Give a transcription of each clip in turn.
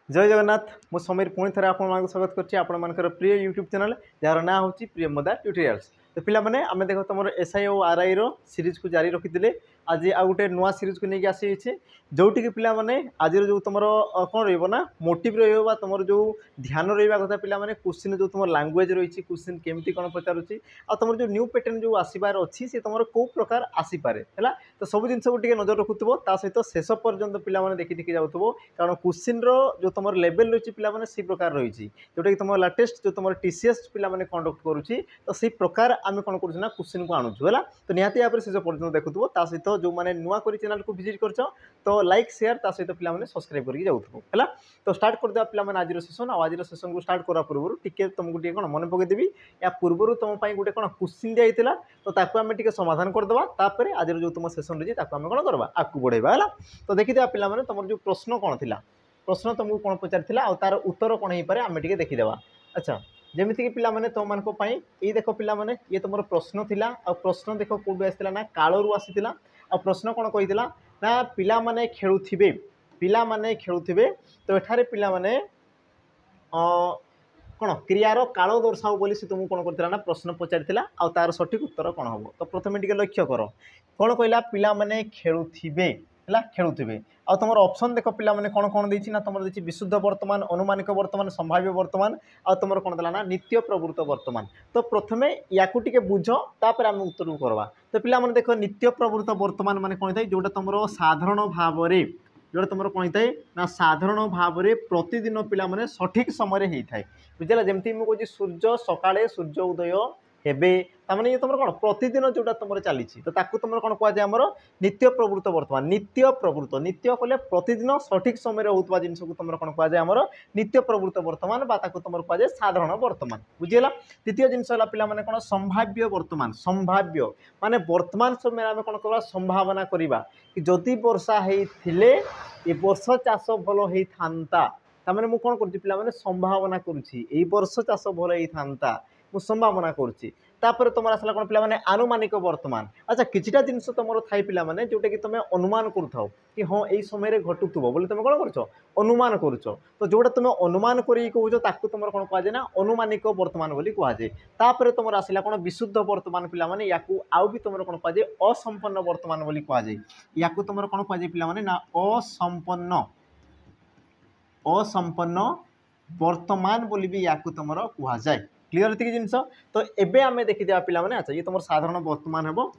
जय जगन्नाथ मु समीर पुणी थे आप स्वागत कर प्रिय यूट्यूब चैनल जार ना हूँ प्रियमदा ट्यूटोरियल्स। तो पिला माने आमे देखो तुम एसआई और आरआई रो सीरीज को जारी रखी आज आ गोटे नुआ सीरीज को लेकिन आसी जोटि पिला माने आज जो तुम कौन रहा मोटिव रहा तुम जो ध्यान रहा कथा पिला माने क्वेश्चन जो तुम लैंग्वेज रही क्वेश्चन केमती कौन पचारुची आ तुम जो न्यू पैटर्न जो आसबार अच्छी से तुम कौ प्रकार आसीपे है तो सब जिन को नजर रखुव सहित शेष पर्यंत पिला देखी देखी जाऊँ कारण क्वेश्चन जो तुम लेवल रही पे से प्रकार रही जोटा कि तुम लाटेस्ट जो तुम टीसीएस पे कंडक्ट करुच्ची तो से प्रकार आम कौन कर क्वेश्चन को आणुचु है तो निहाती भाव शेष पर्यटन देखुव सहित जो मैंने नुआ कर चैनल को विजिट कर तो लाइक शेयर सहित पे सब्सक्राइब करके जाऊँ है तो स्टार्ट करदे पे आज सेसन आज सेसन को स्टार्ट करा पूर्व टिके तुमको टे कौन मन पकईदेवी या पूर्व तुम गोटे कौन क्वेश्चन दिया तो ताको आम टे समाधान करदे आज जो तुम सेसन रही आम कौन करवा आगू बढ़ेगा है तो देखिए पे तुम जो प्रश्न कौन थी प्रश्न तुमको कौन पचार आ तार उत्तर कौन हो पारे आम टे देखीदेवा। अच्छा जमीक कि पे तुम मानक ये देख पे ये तुम प्रश्न थिला आ प्रश्न देख कौटू आसाला ना कालू आसाला आ प्रश्न कौन कही ना पिला माने खेलुथिबे तो एठारे पिला माने कौन क्रियार काल दर्शाओ बोली से तुमको कौन करथिला ना प्रश्न पचारिथिला आ तार सठिक उत्तर कौन हम तो प्रथम टिके लक्ष्य कर कौन कहला पिला माने खेलुथिबे है खेलुथिबे आ तुम ऑप्शन देख पे कौन कौन देछि ना तुम देछि विशुद्ध वर्तमान अनुमानिक वर्तमान संभाव्य वर्तमान आ तुम कौन देला ना नित्य प्रवृत्त वर्तमान। तो प्रथमे याकू टिके बुझ तापर आम उत्तर को करवा। तो पिला माने देखो नित्य प्रवृत्त वर्तमान माने कौन थाए जोटा तुम साधारण भाव जोटा तुम कौन थाए ना साधारण भाव में प्रतिदिन पिला माने सठिक समय होता है बुझेगा जमती मुझे सूर्य सकाळे सूर्य उदय हेबे तामाने ये तुम कौन प्रतिदिन जोटा तुम चली तो ताकू तुम कौन कह जाए नित्य प्रवृत्त वर्तमान नित्य प्रवृत्त नित्य कले प्रतिदिन सठिक समय होता जिन को तुम कौन कह जाए नित्य प्रवृत्त वर्तमान तुम कह जाए साधारण वर्तमान बुझीगला। द्वितीय जिनस पे कौन संभाव्य वर्तमान संभाव्य माने वर्तमान समय आम कौन करवा संभावना करवा कि जदि वर्षा होते ये वर्ष चाष भल होता तामाने मु कौन कर पे संभावना करुँची वर्ष चाष भल होता मु संभावना करुँची तापर तुम आसला कौन पे आनुमानिक वर्तमान। अच्छा किछिटा जिनस तुम थाई पे जोटा कि तुम अनुमान करुथाओ कि हाँ यही समय घटुव बोले तुम कौन कर अनुमान करुच तो जोटा तुम अनुमान कर कहूँ तुम कौन कह ना अनुमानिक वर्तमान बोली कहुए। तापर तुम आसला कौन विशुद्ध वर्तमान पे या आउ भी तुम कौन कहुए असंपन्न वर्तमान बोली कहुए या तुम कौन कहुए पे ना असंपन्न वर्तमान बोली भी या तुम कहुए। क्लीयर ये जिनस तो एबे आमे देखीदेवा पे अच्छा ये तुम साधारण वर्तमान हम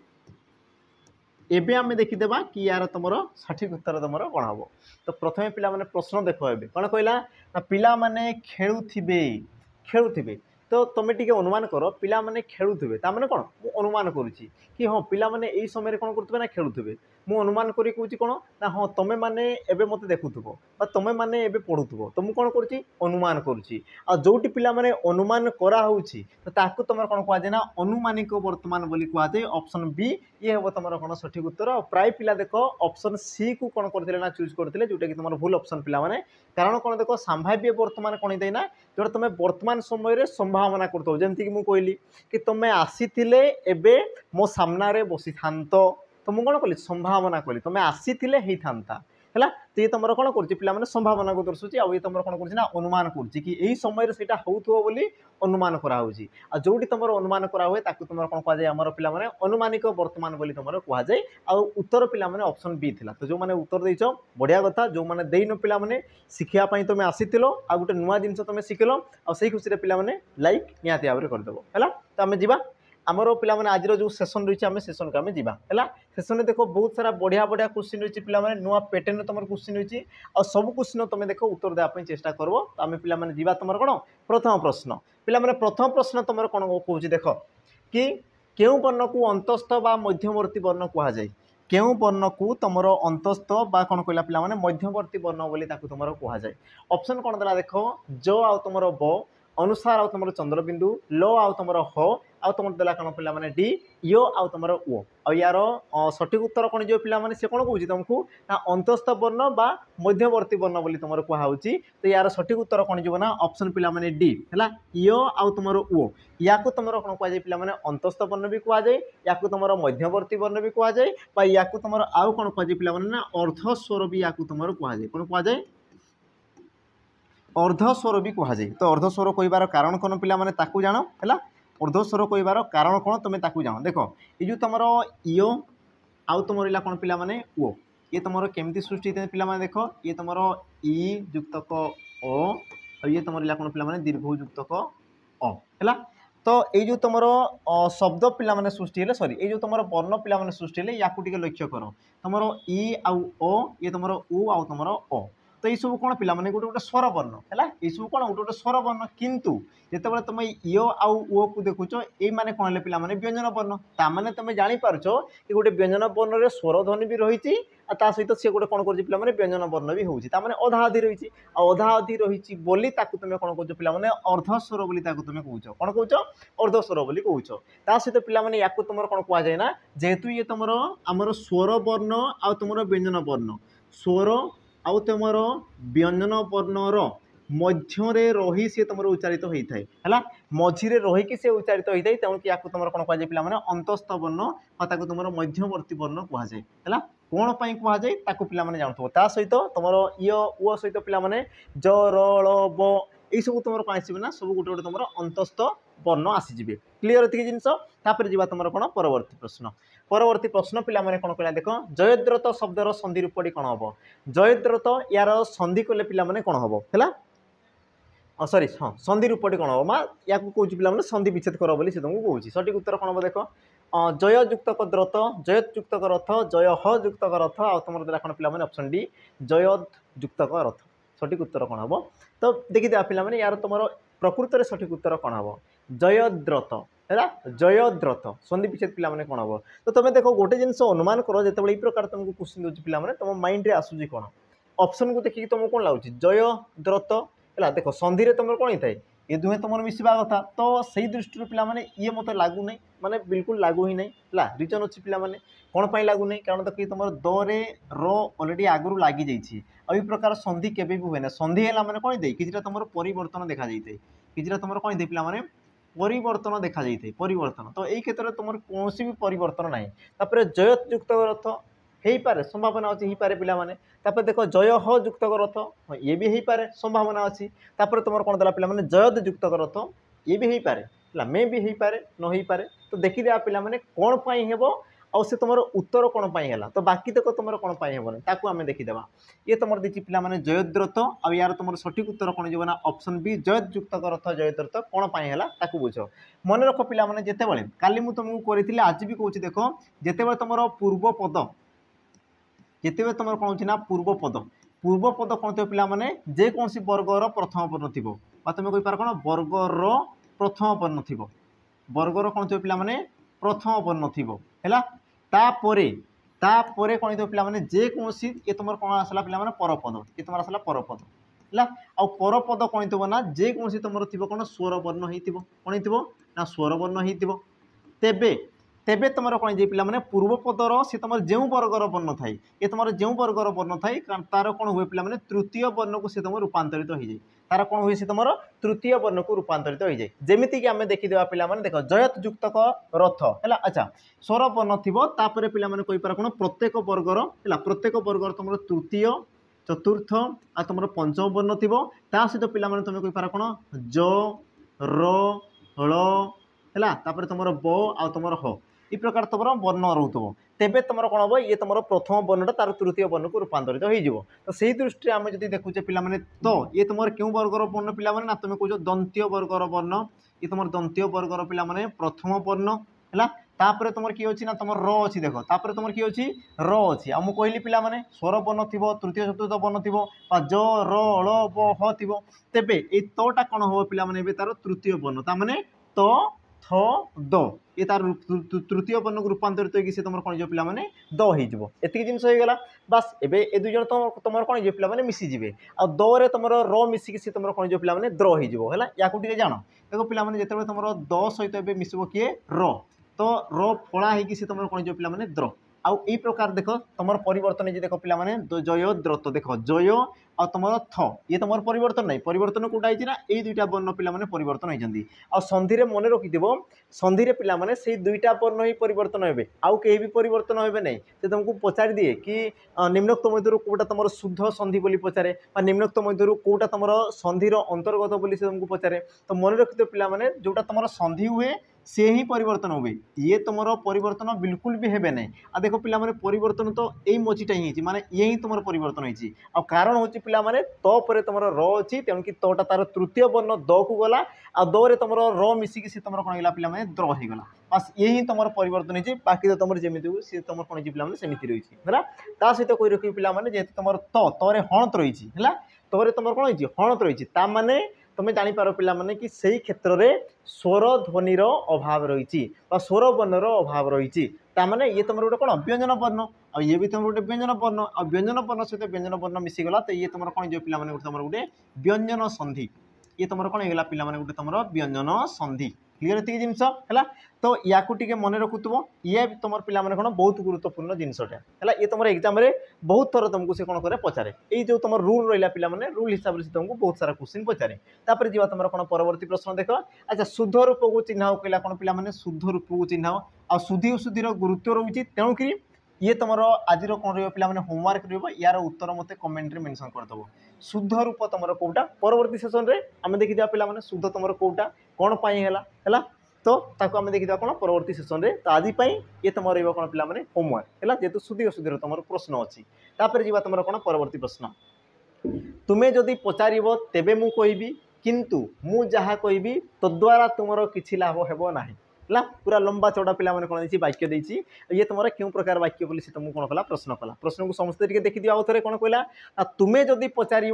एबे आमे देखीदेवा कि यार तुम सठिक उत्तर तुम कौन हम। तो प्रथम पे प्रश्न देख ए कौन कहला ना पिला माने खेलुथिबे तो तुम टे अनुमान कर पिला माने खेलुथिबे तामाने कौन मु अनुमान करुच्ची कि हाँ पिला माने यही समय कौन करुथिबे ना खेलुथिबे मु अनुमान करी कहूँ कौन ना हाँ तुमे माने एबे मते देखुथुबो बा तुमे माने एबे पढ़ुथुबो तो मु कौन करुच्ची अनुमान करुच्ची आ जोटी पिला माने अनुमान करा होउची तो ताकू तुम कौन कह जाए ना अनुमानिक वर्तमान बोली कहुए। ऑप्शन बी ये हम तुम कौन सठिक उत्तर और प्राय पिला देख ऑप्शन सी को कौन करते ना चूज करते जोटा कि तुम भूल ऑप्शन पिला माने कारण कौन देख संभाव्य वर्तमान कौन देना जोटा तुम वर्तमान समय संभावना करते जमीक मुझे कहली कि तुम्हें आसीथिले एबे मो सामने बसी थांत तो मुझे कौन कली संभावना कली तुम्हें आसीथिले होता है तो ये तुम कौन कर संभावना को दर्शाऊँ आ तुम कौन कर अनुमान कर समय से होथो बोली अनुमान कराऊँगी आ जोटी तुम अनुमान कराए तुम कौन कह जाए आम पे अनुमानिक वर्तमान बोली तुम कहुए आ उत्तर पे ऑप्शन बी थिला। तो जो मैंने उत्तर देच बढ़िया कथा जो मैंने देन पे शिखापी तुम आसील आ गोटे नुआ जिन तुम शिखल आई खुशी पे लाइक निहाती भाव में करदेव है। तो आम जा आमर पे आज जो सेसन रही है सेसन को आम जा सेसन देख बहुत सारा बढ़िया बढ़िया क्वेश्चन रही पे नुआ पैटर्न तुम क्वेश्चन रही और सब क्वेश्चन तुम देख उत्तर देवाई चेष्टा कर तो आम पे जा तुम कौन प्रथम प्रश्न पे प्रथम प्रश्न तुम कौन कहूँ देख कि केउं वर्ण को अंतस्थ बा मध्यवर्ती वर्ण कहुए केउं वर्ण को तुम अंतस्थ बा कौन कहला पे मध्यवर्ती वर्ण बोली तुम कहुए। ऑप्शन कौन देला देख ज आ तुम ब अनुसार आउ तुम चंद्रबिंदु ल आउ तुम ह आउ तुम देला कौन पे डी यो आउ तुम ओ आ यार सठिक उत्तर कौन जो पे से कौन कौन तुमको ना अंतस्थ वर्ण बा मध्यवर्ती वर्ण बोली तुम कहुच्ची तो यार सठिक उत्तर कौन जो ना ऑप्शन पे डी है यो आउ तुम ओ या तुम कौन कहुए पे अंतस्थ वर्ण भी कहुए या तुम मध्यवर्ती वर्ण भी कहुए या तुम आउ कौन कहुए पे ना अर्धस्वर भी या तुम कहुए कौन कहुए अर्धस्वर भी कहुए। तो अर्धस्वर कहबार कारण कौन पिला माने ताकू जान है। अर्धस्वर कहबार कारण कौन तुम ताकू जान। देख ये जो तुम इो आउ तुम रहा कौन पिला माने ओ, ये तुम केमती सृष्टि होते पिला माने। देख ये तुम इ युक्तक ओ, ये तुम रहा कौन पिला माने दीर्घ युक्तक अ है। तो ये जो तुम शब्द पिला माने सृष्टि है, सॉरी ये जो तुम वर्ण पिला माने सृष्टि है, या लक्ष्य कर तुम इ आउ ओ, ये तुम उ आउ तुम ओ। तो ये सब कौन पिला माने गोटे गोटे स्वर वर्ण है। ये सब कौन गोटे गोटे स्वर वर्ण, किंतु जितेबाला तुम इो आउ ओ को देखुच ये मैंने कौन है पिला माने व्यंजन वर्ण। ताने तुम जापर कि गोटे व्यंजन वर्ण में स्वर ध्वनि भी रही सहित सी गोटे कौन कर पिला माने व्यंजन वर्ण भी होची, ताने अधा अधी रही अधा अधी रही बोली ताकू तुम कौन कर पिला माने अर्धस्वर बोली ताकू तुम कहूच, कौन कहूच अर्धस्वर बोली कहूच। ता सहित पिला माने याकू तुम कौन कह जाए ना, जेहेतु ये तुम आमर स्वर वर्ण आ तुम व्यंजन वर्ण, स्वर आउ तुम व्यंजन वर्णर मध्य रही सी तुम उच्चारित होता है, मझीरे रहीकि सी उच्चारित होता है। तेणुक या तुम कौन कहुए पिला माने अंतस्थ वर्ण तुम मध्यवर्ती वर्ण कहुए है। कौन पाई कहुए ताकू पिला माने जानथबो। ता सहित तुम इो ओ सहित पिला माने ज र ळ ब यही सब तुम कौन आसवे ना, सब गोटे गोटे तुम अंतस्थ वर्ण आसीजे। क्लीयर ये जिनस। तापर जी तुम कौन परवर्ती प्रश्न। परवर्ती प्रश्न पिला माने कौन कहला देख, जयद्रथ शब्दर संधि रूपटी कौन हम। जयद्रथ यार संधि कले पिला माने कौन हम है, सॉरी हाँ संधि रूपटी कौन हम, या कौन पे संधि विच्छेद कर बोली तुमको कौन। सठिक उत्तर कौन हम देख, जय युक्तक द्रत, जयत युक्तक रथ, जय ह युक्तक रथ, आ तुम देला कौन पिला माने ऑप्शन डी जयद युक्तक रथ। सठिक उत्तर कौन हम। तो देखी दिया पिला माने यार तुम प्रकृत में सठिक उत्तर कौन हम, जयद्रथ है। जयद्रथ संधि विच्छेद पिला माने कौन हम। तो तुम देख गोटे जिन अनुमान कर जो ये प्रकार तुमको क्वेश्चन दूसरी पिला माने तुम माइंड रे आसूची कौन, ऑप्शन को देखिए तुमको कौन लगुच जयद्रथ है। देख संधि रे तुम कौन होता है, ये दुहे तुम मिसवा कथा। तो सही दृष्टि पिला माने ये मत लागू नहीं, माने बिल्कुल लागू ही नहीं है। रिजन अच्छी पिला माने कौन पाई लागू नहीं, कारण देखिए तुम द रे रो ऑलरेडी आगु लगी जाइए। आ प्रकार संधि केबे भी हुए ना, संधि है माने कौन दे कि तुम परिवर्तन देखा जाए, कि तुम कौन दे पिला माने परिवर्तन देखा जाए परिवर्तन। तो यही क्षेत्र में तुम कौन भी परिवर्तन ना। तापर जयत युक्त रथ हो पारे संभावना अच्छी, पारे पिला माने। तापर देख जय ह युक्तक रथ, ये भी हो पारे संभावना अच्छी। तापर तुम कौन देला पिला माने जयद युक्तक रथ, ये भी हो पारे मे भी हो पारे न हो पारे। तो देखी दिया पिला माने कौन पाई हेबो आ से तुम उत्तर कौन पाई हैला। तो बाकी तक तुम कौन पाई हेबोनी ताकू आमे देखीदेवा। ये तुम देखिए पिला माने जयद्रथ आ यार तुम सठिक उत्तर कौन जीवना ऑप्शन बी जयद युक्तक रथ जयद्रथ कौन पाई हैला ताकू बुझ। मन रख पिला माने जेतेबेले काली मु तुमको करिथिले आज भी कहूची देख, जेतेबेले तुम पूर्व पद जिते तुम कौन होना पूर्व पद, पूर्व पद कौन थो पिला माने जेकोसी वर्गर प्रथम वर्ण थी, तुम कही पार कौन वर्गर प्रथम वर्ण थी, वर्गर कौन थो पिला माने प्रथम वर्ण थी है। तापरे कौन थो पिला माने जेकोसी ये तुम कौन आसला पिला माने परपद, ये तुम आसला परपद है। आ परपद कौन थो ना जेकोसी तुम थी कौन स्वर वर्ण हो कौन हो ना स्वर वर्ण हो। तेबे तेबे तुम कौन जे पिला माने पूर्व पदर सी तुम जो वर्गर वर्ण थाए, ये तुम जो वर्गर वर्ण थाए तार कौन हुए पिला माने तृतीय वर्ण को सी तुम रूपांतरित हो जाए, तार कौन हुए सी तुम तृतीय वर्ण को रूपांतरित हो जाए। जमीती कि आम देखीदेवा पिला माने देख जयत युक्तक रथ है। अच्छा स्वर वर्ण थी तापर पिला माने कही पार कौन प्रत्येक वर्गर है, प्रत्येक वर्गर तुम तृतीय चतुर्थ आ तुम पंचम वर्ण थी, सहित पिला माने तुम कही पार कौन ज र ळ है, तापर तुम ब आ तुम ह ये प्रकार तुम वर्ण रोथो। तेबे तुम कौन हम ये तुम प्रथम वर्णटा तार तृतीय वर्ण को रूपांतरित हो। तो सही दृष्टि आम जो देखुचे पिला माने तो ये तुम क्यों वर्गर वर्ण पिला माने ना तुम कह दंत्य वर्गर वर्ण, ये तुम दंत्य वर्गर पिला माने प्रथम वर्ण है। तापर तुम किए अच्छी ना तुम र अच्छी देख, तापर तुम किए अच्छी र अच्छी आ मुझे कहली पिला माने स्वर वर्ण थी तृतीय चतुर्थ वर्ण थी ज र ळ ब ह थी, तेबे ये तटा कौन हम पिला माने तार तृतीय वर्ण ताने त थ द ये तार तृतीय वर्ण को रूपांतरित होगी तुम कौन जो पिला माने द हो जिन होगा। बास एबे ए दुई जन तुम कौन जो पिला माने मिसीजे आ दरे तुम र मिसिकी सी तुम कौन जो पिला माने द्र हो या जान। देखो पिला माने जिते तुम द सहित मिसब किए र, तो र फड़ा होगी तुम कौन जो पिला माने द्र आउ ई प्रकार देख तुम परिवर्तन देख पे जय द्रत देख जय आ तुम थ ये तुम परिवर्तन नहीं परिवर्तन कौटा है ये दुईटा वर्ण पे परिवर्तन होती आ संधि मन रखि संधि पे से दुईटा वर्ण ही परिवर्तन हे आउ कहीं भी परिवर्तन हे नहीं से तुमको पचारि दिए कि निम्नोक्त मध्य कौटा तुम शुद्ध संधि बोली पचारे निम्नोक्त मध्य कौटा तुम संधिर अंतर्गत बोली से तुमको पचारे तो मन रखि पे जोटा तुम संधि हुए से ही परिवर्तन हुए ये तुम परिवर्तन बिल्कुल भी हेबे नहीं आ देखो पिला माने परिवर्तन तो यही मझीटा ही माने ये ही तुम परिवर्तन होती आ कारण हूँ पिला माने त पर तुम र अच्छी तेणुक तटा तार तृतीय वर्ण द को गला आ द रे तुम र मिसिकी सी तुम कौन पिला माने द्र हो गला बस ये ही तुम परिवर्तन होती बाकी तो तुम जमी सी तुम कौन पिला सेमती रही है ता सहित कही रखी पिला जेहेतु तुम तरे हणत रही है तरे तुम कौन होती हणत रही ताने तुम जापर पे कि सही क्षेत्र में स्वर ध्वनिर अभाव रही स्वर वर्णर अभाव रही ताने ये तुम गोटे कौन व्यंजन वर्ण आ ये भी तुम गोटे व्यंजन वर्ण आ व्यंजन वर्ण सहित व्यंजन वर्ण मिसीगला तो ये तुम कौन जो पे तुम गोटे व्यंजन संधि ये तुम कौन होगा पे गोटे तुम व्यंजन संधि क्लीयर ये जिनस है तो या मन रखुव ये तुम पे कौन बहुत गुरुत्वपूर्ण जिनसटा है ये तुम एग्जाम बहुत थर तुमको से कौन करे पचारे ये जो तुम रूल रहा पे रूल हिसाब से तुमको बहुत सारा क्वेश्चन पचारे तापर जी तुम कौन परवर्ती प्रश्न देख अच्छा शुद्ध रूप को चिन्ह कहला कौन पे शुद्ध रूप को चिन्ह आ शुद्धि अशुद्धि गुरुत्व रोचे तेणुक ये तुम आज कौन रही पे होमवर्क यार उत्तर मत कमेंट में मेंशन करदेव शुद्ध रूप तुम कौटा परवर्ती सेसन में आम देखी पे शुद्ध तुम कौटा कौन पाई है तो ताको आम देखी कौन परवर्ती सेसन में तो आज ये तुम रही कौन पे होमवर्क है जेहतु शुद्धि अशुद्धि तुम प्रश्न अच्छी तापर जी तुम कौन परवर्ती प्रश्न तुम्हें जदि पचार तेबे मु कहबी किंतु मु जहाँ कहबी तद्वारा तुमर किछि लाभ हेबो नाही है पूरा लंबा चौड़ा पे कौन देती वाक्य देती ये तुम क्यों प्रकार वाक्य बोली से तुमको कौन कला प्रश्न को समस्ते देखी दिया थे कौन कहला तुम्हें जदि पचार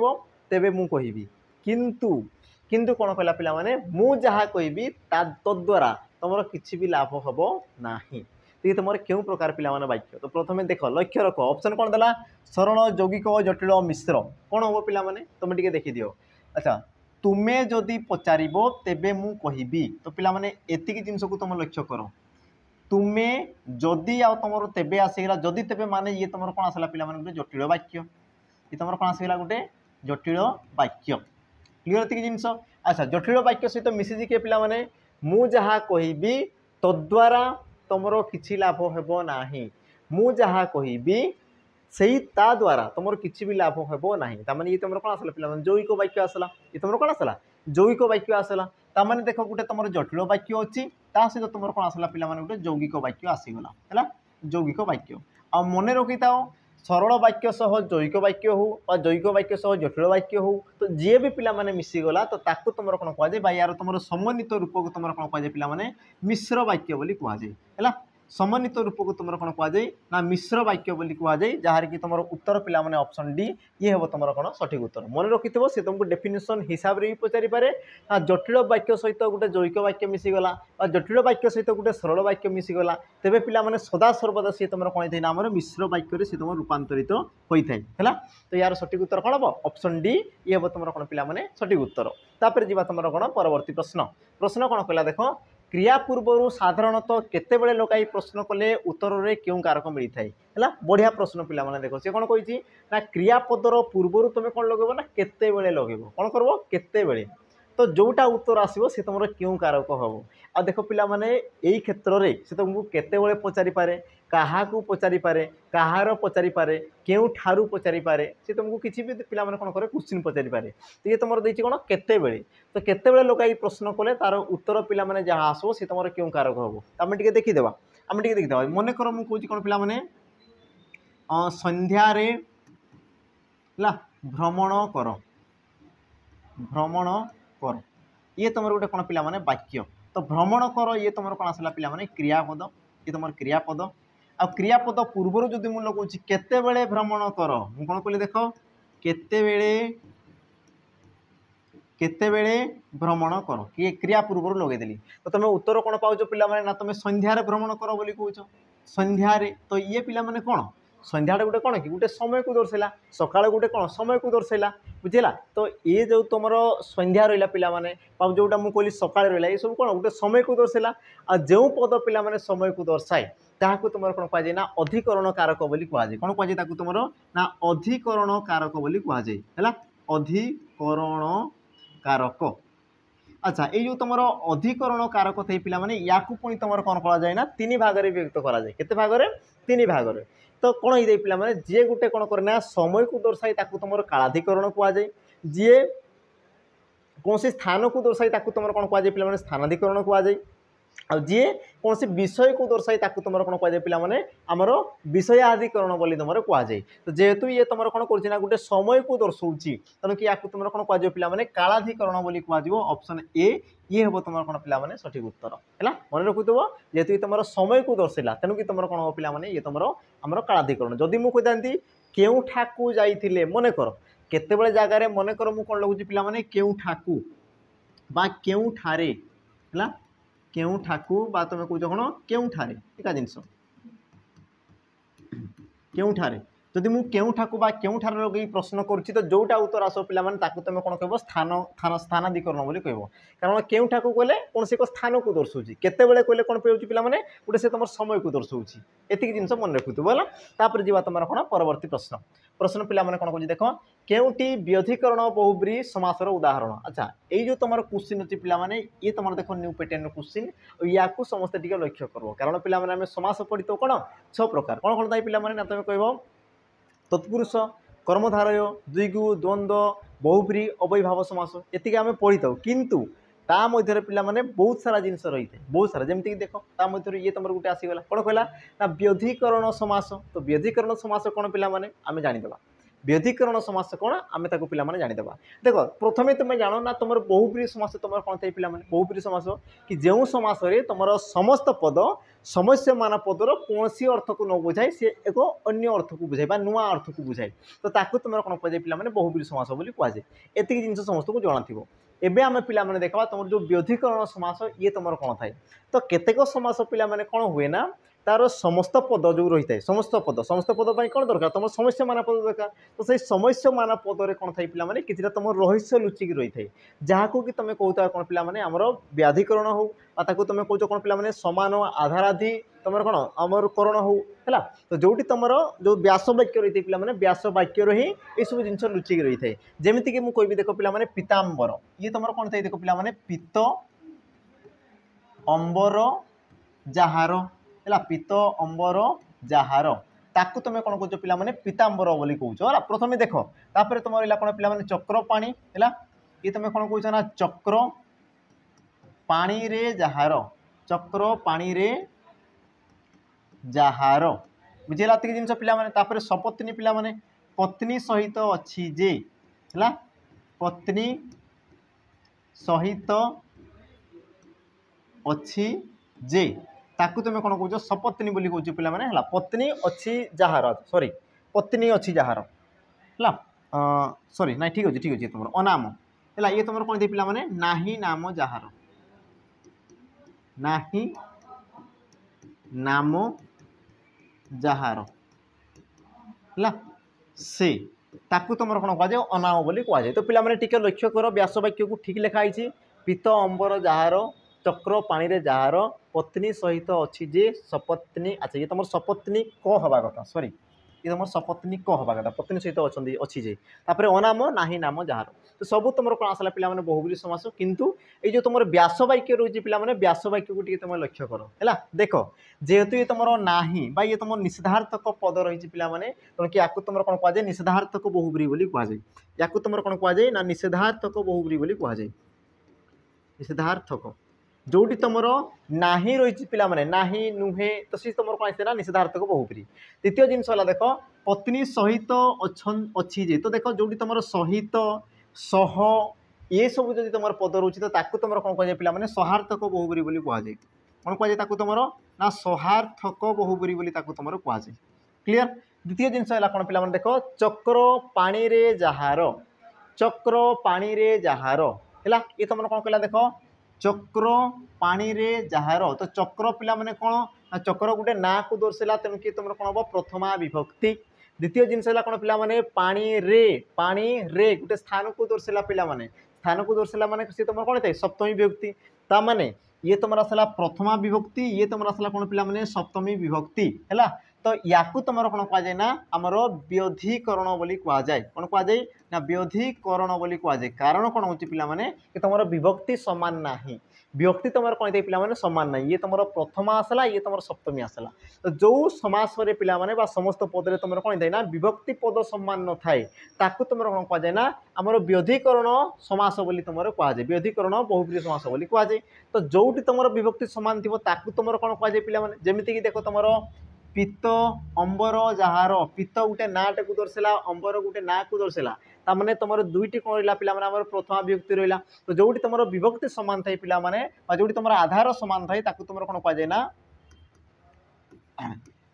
तेबे मु कहबी किंतु किंतु कौन कहला पे मु जहाँ कहबी तद्वारा तुम किसी भी लाभ हम ना ये तुम क्यों प्रकार पे वाक्य तो प्रथम देख लक्ष्य रख ऑप्शन कौन देला सरल यौगिक जटिल मिश्र कौन हम पे तुम टे देखी दियो अच्छा तुम्हें जदि पचार तेबे मु कहबी तो पे एति जिनस को तुम लक्ष्य कर तुम्हें जदि आ तुम तेबे आसगला जदि तेबे माने ये तुम कौन आसला पे गोटे जटिल वाक्य ये तुम कौन आसगला गोटे जटिल वाक्य क्लीयर ये जिनस अच्छा जटिल वाक्य सहित मिशिजी किए पे मु जहाँ कहबी तद्वारा तुमर किछि लाभ हेबो नाही मु जहाँ कहबी सही ता द्वारा तुम किसी भी लाभ हेबो नाही तामाने ये तुम कौन आसला पे जौगिक वाक्य आसला ये तुम कौन आसला जौगिक वाक्य आसला तामाने देख गोटे तुम जटिल वाक्य अच्छी ता सहित तुम कौन आसला पे गोटे जौगिक वाक्य आसीगला है जौगिक वाक्य आ मन रखी था सरल वाक्य सह जौगिक वाक्य हो जौगिक वाक्य सह जटिल वाक्य हो तो जी भी पे मिसीगला तो ताकू तुम कौन कहुए यार तुम समन्वित रूप को तुम कौन कहुए पे मिश्र वाक्य बोली कहुए है समन्वित रूप को तुम कौन कहुए ना मिश्र वाक्य बोली कहुए जहाँ कि तुम उत्तर पे ऑप्शन डी ये हम तुम कौन सठिक उत्तर मन रखि से तुमको डेफिनेशन हिसाब से भी पचारि पारे जटिल वाक्य सहित गोटे जौगिक वाक्य मिसीगला जटिल वाक्य सहित गोटे सरल वाक्य मिसीगला तेरे पे सदा सर्वदा सी तुम कौन होता है मिश्र वाक्य सी तुम रूपांतरित होता है तो यार सठिक उत्तर कौन हम ऑप्शन डी ये हम तुम कौन पे सठिक उत्तर तापर जी तुम कौन परवर्ती प्रश्न प्रश्न कौन कहला देख क्रिया पूर्वर साधारणतः केतेबेले लगाई प्रश्न कले उत्तर रे क्यों कारक मिलता है बढ़िया प्रश्न पिला देख सी कौन कही ना क्रियापदर पूर्वर तुम कौन लगेब ना केतेबेले लगेब कौन करब केतेबेले तो जोटा उत्तर आसो सी तुम क्यों कारक हम आ देख पिला यही क्षेत्र में से तुमको केतेबेले पचारि पारे क्या पचारि पारे कहार पचारि पारे क्यों ठारू पचारि पारे से तुमको किसी भी पिला कौन करे क्वेश्चन पचारि पारे तो ये तुम देती कौन केतेबेले तो केतेबेले लगाई प्रश्न कले तार उत्तर पिला जहाँ आसो सी तुम क्यों कारक हम आम टे देखीदेवा आम टे देखीदेवा मन कर मुझे कौन पिला संध्यारे भ्रमण कर भ्रमण कर ये तुम गोटे कौन पिला वाक्य तो भ्रमण कर ये तुम कौन आसला पिला क्रियापद ये तुम क्रियापद आ क्रियापद पूर्वर जो मुझे लगुच केतेबेले भ्रमण कर मु कौन कहली देख केतेबेले भ्रमण कर किए क्रिया पूर्वर लगेदेली तो तुम उत्तर कौन पाओ पिला ना तुम संध्यारे भ्रमण कर बोली कौच संध्यारे तो ये पिला कौन सन्ध्याटा गोटे कौन कि गोटे समय को दर्शाइला सकाळ गोटे कौन समय को दर्शाइला बुझेगा। तो ये जो तुम संध्या रहा पाने जोटा मुझे कहली सकाळ रहा ये सब कौन गोटे समय को दर्शाइला आ जो पद पे समय को दर्शाए ताकू तुम कौन कहुए ना अधिकरण कारक बोली कहुए कौन कहुए तुम ना अधिकरण कारक बोली कहुए है अधिकरण कारक। अच्छा ये जो तुम अधिकरण कारक थे पे या पुणी तुम कौन कराए ना तीन भाग में व्यक्त कराए केते भाग में तीन भाग में। तो कौन हो पे जी गोटे कौन करना समय को दर्शाए तुम कालाधिकरण कहुए जी कौन स्थान को दर्शाए तुम कौन कहुए पे स्थानाधिकरण कहुए आ जी कौन सी विषय को दर्शाए तुम कौन कहुए पे आमर विषयाधिकरण बोली तुम कहुए। तो जेहेतु ये तुम कौन कर गोटे समय को दर्शाऊँगी तेणु कि तुम कौन कहुए पे कालाधिकरण बोली कहुए ऑप्शन ए ये हम तुम कौन पे सठिक उत्तर है मन रखुव जेहेतु तुम समय को दर्शाइला तेणु कि तुम कौन हम पे ये तुम आमर कालाधिकरण। जदि मुझे कहती केउठाकू जाइथिले मन कर केतेबेले जगार मन कर मुझे कौन लगुच पे केउठाकू बा केउठारे है केउठाकू बा तुम कौच कौन केउठारे एका जिनस केउठारे जदि मुझे केउठाकू बा केउठारे लगे प्रश्न करुच्ची तो जोटा उत्तर आस पे तुम कौन कह स्थान स्थानाधिकरण बोली कह कारण केउठाकू कहले कौन से एक स्थान को दर्शाऊँगी केतेबेले कहले कौन पे पे गोटे से तुम समय को दर्शाऊँगी एतिक जिनस मन रखुव है। तापर जी तुम कौन परवर्ती प्रश्न प्रश्न पे कौन कह देख केउटी व्यधिकरण बहुब्री समासर उदाहरण। अच्छा ये जो तुम क्वेश्चन अच्छी पे ये तुम देख न्यू पैटर्न क्वेश्चन या समस्ते टी लक्ष्य कर कारण पे समास पढ़ी तो कौन 6 प्रकार कौन कौन था पे तुम कह तत्पुरुष कर्मधारय द्विगु द्वंद्व बहुब्री अवयभाव समास ये आम पढ़ी था किंतु ता मध्य पे बहुत सारा जिनस रही है बहुत सारा जमीक देख ता मध्य ये तुम गोटे आसीगला कौन कहला ना व्यधिकरण समास। तो व्यधिकरण समास कौन पे आम जानीदे व्यधिकरण समास कौन आम पे जानीदे देख प्रथम तुम जान ना तुम बहुब्री समास तुम कौन थे पे बहुब्री समास कि जो समास तुम समस्त पद समस्यमान पदर कौन सी अर्थ को न बुझाए सी एक अन्य अर्थ को बुझाए नुआ अर्थ को बुझाए तो ताकू तुम कौन कहुए पे बहुब्री समास बोली कहुए एति जिन समस्त को जनाथिब। एबे आम पे देखा तुम जो व्यधिकरण समास ये तुम कौन थाए तो केतेक समास पे कौन हुए ना तार समस्त पद जो रही है समस्त पद कौन दरकार तुम समस्या मान पद दरकार तो सही समस्या मान पदर कौन थाई पे कि तुम रहस्य लुचिकी रही है जहाँ कि तुम कहता कौन पे आमर व्याधिकरण हो तुम कौच कौन पे समान आधाराधि तुम कौन आमर करण हो है तो जोटी तुम जो व्यास वाक्य रही है पे व्यास वाक्य ही ये सब जिन लुचिकी रही है जमीक मुझे कह देख पे पीताम्बर ये तुम कौन थे देख पे पीत अंबर जार है पीत अंबर जार ताकू तुम कौन कौच पे पीताम्बर बोली कौच है प्रथम देख तापर तुम रहा कौन पे चक्रपाणी है ये तुम कौन कौच ना चक्र पानी रे जहार चक्र पानी रे जहार बुझेगा ये जिन पे सपत्नी पे पत्नी सहित अच्छी जे है पत्नी सहित अच्छी जे ताकू तुम कौन कौच सपत्नी बोली कौच पे पत्नी अच्छी जहार सॉरी पत्नी अच्छी जहार है सॉरी ना ठीक अच्छे तुम अनाम है ये तुम कौन थे पे नाही नाम जहार नाही नाम जहार है से ताकू तुम कौन कहुए अनाम बोली कहुए। तो पे टिके लक्ष्य कर व्यास वाक्य को ठीक लिखाई पीत अंबर जहार चक्र पानी रे जहार पत्नी सहित अच्छी जे सपत्नी। अच्छा ये तुम सपत्नी क हवा कथा सॉरी ये तुम सपत्नी क हवा कथा पत्नी सहित अच्छी जे तापर अनाम नाही नाम जहार तो सब तुम कौन आसला पे बहुब्री समास किंतु ये जो तुम व्यास वाक्य रही पे व्यास वाक्य को तुम लक्ष्य कर है देख जेहेतु ये तुम नाही बा ये तुम निषेधार्थक पद रही पे तेणु कि तुम कौन कहुए निषेधार्थक बहुब्री बोली कहुए या तुम कौन कहुए ना निषेधार्थक बहुब्री बोली कहुए निषेधार्थक जोटी तुम नाही रही पे नाही नुहे तो सी तुम कौन आसे ना निषेधार्थक बहुब्री। द्वितीय जिनस देख पत्नी सहित अच्छी जे तो देख जोटी तुम सहित सह ये सब जो तुम पद रोचे तो तुम कौन कहुए पे सहार्थक बहुब्री बोली कहुए कौन कहुए तुम ना सहार्थक बहुब्री बोली तुम कहुए क्लीयर। द्वितीय जिनस कौन पे देख चक्र पानी रे जहार चक्र पानी रे जहार है ये तुम कौन कहला देख चक्र पानी रे जहार तो चक्र पे कौन चक्र गोटे ना को दर्शाइला तेणु कि तुम कौन हम प्रथमा विभक्ति। द्वितीय जिनस कौन पे पानी रे गोटे स्थान को दर्शाइला पे स्थान को दर्शाइला माने सी तुम कौन थे सप्तमी विभक्ति ताने ये तुम आसला प्रथमा विभक्ति ये तुम आसला कौन पे सप्तमी विभक्ति है। तो या तुम कौन कहुए ना आमर व्यधिकरण बोली कहुए कौन कहुए ना व्यधिकरण बोली कहुए कारण कौन हो पे तुम विभक्ति सामान ना विभक्ति तुम कौन थे पे सामान ना ये तुम प्रथमा आसला ये तुम सप्तमी आसला तो जो समास पे समस्त पदे तुम कौन थे ना विभक्ति पद सामान न थाए ताकू तुम कौन कहुए ना आमर व्यधिकरण समास बोली तुम कहुए व्यधिकरण बहुब्रीहि समास बोली कहुए। तो जोटी तुम विभक्ति सामान थी ताकू तुम कौन कहुए पे जमीक देख तुम पित्त अंबर जार पित्त गोटे नाटे को दर्शाला अंबर गोटे ना को दर्शाला ताने तुम दुईटी कौन रहा पे प्रथमा विभक्ति रहा। तो जोटी तुम विभक्ति सामान थाई पे जोटी तुम आधार सामान थाई तुम कौन कहुए ना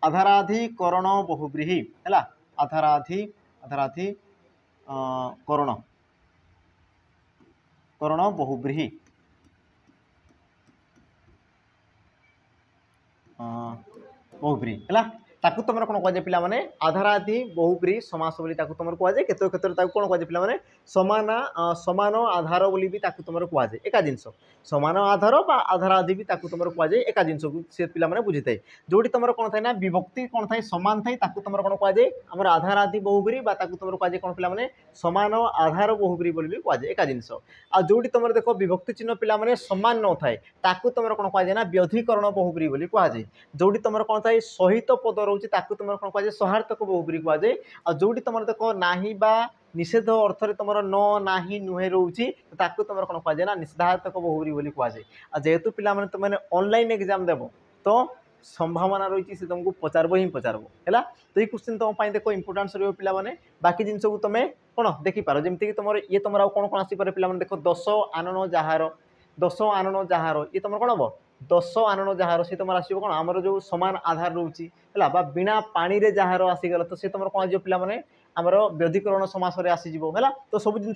आधाराधिकरण बहुब्रीहि है आधाराधि करण करण बहुब्रीहि बहुब्रीहि है ताकू तुम कौन कहुए पे आधाराधि बहुब्रीहि समास बोली तुम कहुए केत क्षेत्र कौन कहुए पे समान समान आधार बोली भी तुम कहुए एका जिनस समान आधार बा आधाराधि भी तुम कहुए एका जिनस को सी पे बुझी थाए जोटी तुम कौन थाए ना विभक्ति कौन थाए सामान थाए तुम कौन कहुए आम आधाराधि बहुब्रीहि बा तुम कहुए कौन पे समान आधार बहुब्रीहि बोली भी कहुए एका जिनस आ जोटी तुम देख विभक्ति चिन्ह पे सामान न थाए तुम कौन कहुए ना व्यधिकरण बहुब्रीहि बोली कहुए जोटी तुम कौन थाए सहित पद रोचे तुम कौन कहुए सहार्थक बहुब्रीहि कहुए आ जोटी तुम देख नाही बा निषेध अर्थ तुम न नाही नुहे रोचे तुम कौन कहुए ना निषेधार्थक बहुब्रीहि बोली कहुए। आ जेहेतु पिला तुमने ऑनलाइन एग्जाम देव तो संभावना रही से तुमको पचारब ही पचारब है। तो ये क्वेश्चन तुम देख इंपोर्टान्स रही पे बाकी जिनस को तुम कौन देखिपार जमीक तुम ये तुम कौन कौन आसपे पे देख दश आनन जार ये तुम कौन हम दश आनन जार सी तुम आसो कौन आमर जो सामान आधार रोचे है बिना पानी रे जार आसीगला तो सी तुम कौन पे आमर व्यधिकरण समास आसीज है। तो सब जिन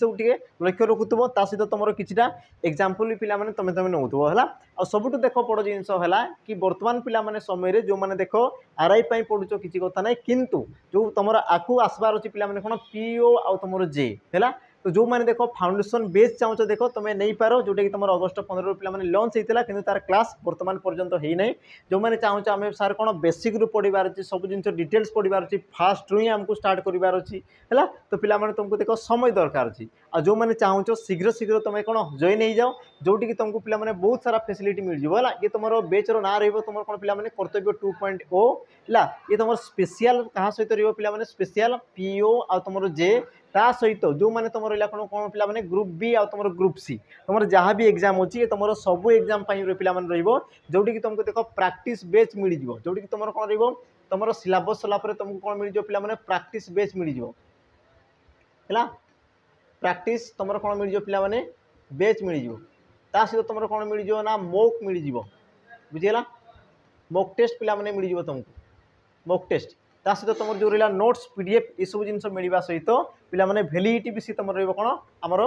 लक्ष्य रखुव ता सहित तुम किसी एग्जाम्पल भी पे तुम नौथुव है। आ सबुठ देख बड़ जिनस है कि बर्तमान पे समय जो मैंने देख आरआई पढ़ुच किसी कथा ना किंतु जो तुम आकू आसबार अच्छी पे कौन पीओ आ तुम जे है। तो जो मैंने देख फाउंडेशन बेस चाहूच देख तुम नहीं पार जोटा कि तुम अगस्ट 15 पे लॉन्च होता है कि तार क्लास बर्तमान पर्यंत हो ना जो मैंने चाहूँ आम सार कौन बेसिक रू पढ़ार अच्छी सब जिन डिटेल्स पढ़ार अच्छी फास्ट रू ही आमको स्टार्ट करार अच्छी है। तो पे तुमको देख समय दरकार अच्छी आ जो मैंने चाहूच शीघ्र शीघ्र तुम कौन जॉइन हो जाओ जोटी कि तुमको पे बहुत सारा फैसिलिटी मिल जाए ये तुम बेचर ना तुम कौन पे कर्तव्य 2.0 है ये तुम स्पेशल क्या सहित पे स्पेशल पीओ आ तुम जे ता सहित जो मैंने तुम रहा कौन कौन पे ग्रुप बी आ तुम ग्रुप सी तुम जहाँ भी एग्जाम अच्छी तुम सब एग्जाम पे जोटी कि तुमको देख प्रैक्टिस बेच मिल जाव जोटी कि तुम कौन रुम सिलेबस सलापर तुमको कौन मिल जाए पे प्रैक्टिस बेच मिल जाए प्रैक्टिस तुम कौन मिल जाए पे बेच मिल जाए सहित तुम कौन मिल जाए ना मॉक मिल जाए बुझीगला मॉक टेस्ट पे मिल जाए तुमको मॉक टेस्ट ता सहित तुम जो रहा नोट्स पीडीएफ ये सब जिन मिलवा सहित पे भैलिडिटी भी तुम रोक आमर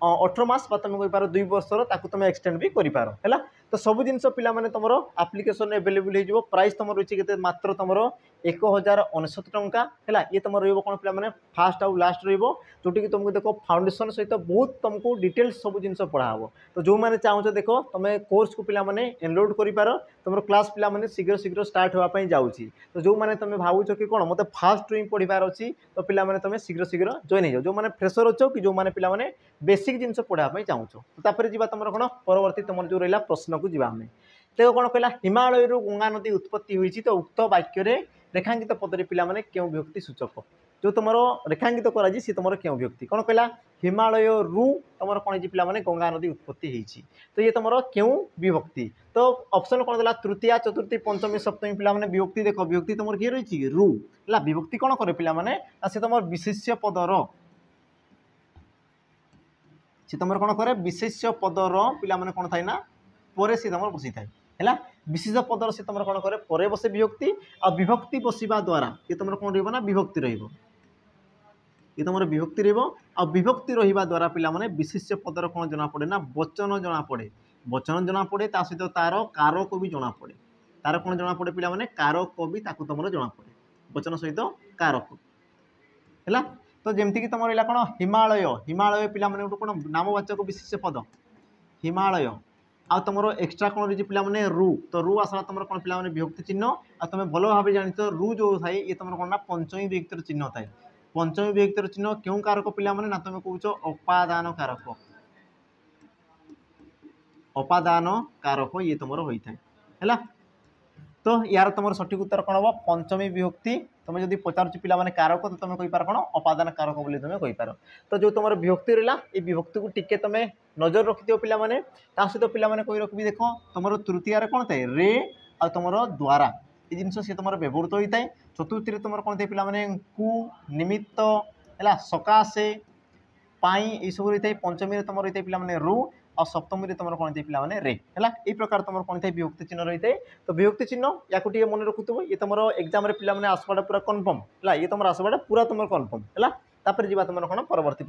18 मास तुम कहींपार 2 वर्षर तुम एक्सटेंड भी कर है। तो सब जिन पे तुम आप्लिकेसन एवेलेबल हो प्राइस तुम रही है मात्र तुम 1069 टंका है ये तुम रोक पे फास्ट आउ लास्ट रोटी कि तुमको देख फाउंडेशन सहित बहुत तुमको डिटेल्स सब जिन पढ़ाब। तो जो मैंने चाहूच देख तुम कोर्स को पे एनरोड कर तुम क्लास पे शीघ्र शीघ्र स्टार्ट होगापी जाऊँगी। तो जो मैंने तुम भावुच कि कौन मत फास्ट रू पढ़ार अच्छी तो पे तुम शीघ्र शीघ्र जॉइन हो जाओ जो मैंने फ्रेशर अच्छो कि जो मैंने पे बेसिक जिन पढ़ाई चाहूँ। तापर जी तुम कौन परवर्ती तुम जो रहा प्रश्न को जीवा देख कौन कहला हिमालय गंगा नदी उत्पत्ति हुई तो उक्त वाक्य रेखांकित पदरे पे क्यों विभक्ति सूचक जो तुम रेखांकित कर तुम क्यों विभक्ति कौन कहला हिमालय रु तुम कौन पे गंगा नदी उत्पत्ति होती तो ये तुम क्यों विभक्ति। तो ऑप्शन कौन देला तृतीया चतुर्थी पंचमी सप्तमी पे विभक्ति देख विभक्ति तुम किए रही रु है विभक्ति कौन करे पे सी तुम विशेष्य पदर सी तुम कौन करे विशेष्य पदर पे कौन थाए ना पर सी तुम बसी थाए है विशेष पदर से तुम कौन करे पर बसे विभक्ति आ विभक्ति बसवा द्वारा ये तुम कौन रहा विभक्ति ये तुम विभक्ति विभक्ति रहा द्वारा पे विशेष्य पदर कौन जना पड़े ना वचन जना पड़े वचन जना पड़े सहित तार कारक भी जना पड़े तार कौन जना पड़े पिला माने कारक भी ताकू तुमर जना पड़े वचन सहित कारक है। तो जमती कि तुम रहा कौन हिमालय हिमालय पिला माने कौन नामवाचक विशेष पद हिमालय आ तुम एक्सट्रा कौन रही पिला माने रु तो रु आसला तुम कौन पिला माने विभक्ति चिन्ह आ तुम भल भाव जान रु जो थाए ये तुम कौन ना पंचमी विभक्तिर चिन्ह थाए पंचमी विभक्तिर चिन्ह क्यों कारक पिला माने ना तुम कौच अपादान कारक अपादान कारक ये तुम होता है। तो यार तुम सठिक उत्तर कौन हम पंचमी विभक्ति तुम जब पचार पिला माने कारक तो तुम कहींपार कौन अपादान कारक बोली तुम कहींपार। तो जो तुम विभक्ति रहा ये विभक्ति को टिके तुम नजर रखिथ पिला माने सहित पिला माने कही रखी देख तुम तृतीय कौन थाए रे आ तुम द्वारा ये जिन सी तुम व्यवहृत होता है। चतुर्थी तुम कौन थे पिला माने कु निमित्त है सकाशे पाई ये सब रही है। पंचमी तुम रही है पिला माने रु और सप्तमी तुम कौन थे पिला माने रे है ये प्रकार तुम कौन थे विभक्ति चिन्ह रही है। तो विभक्ति चिन्ह या मन रखुव ये तुम एग्जाम पिला माने आसवाटा पूरा कन्फर्म है ये तुम आसवाटा पूरा तुम कन्फर्म है। तापर जीवा तुम कौन परवर्ती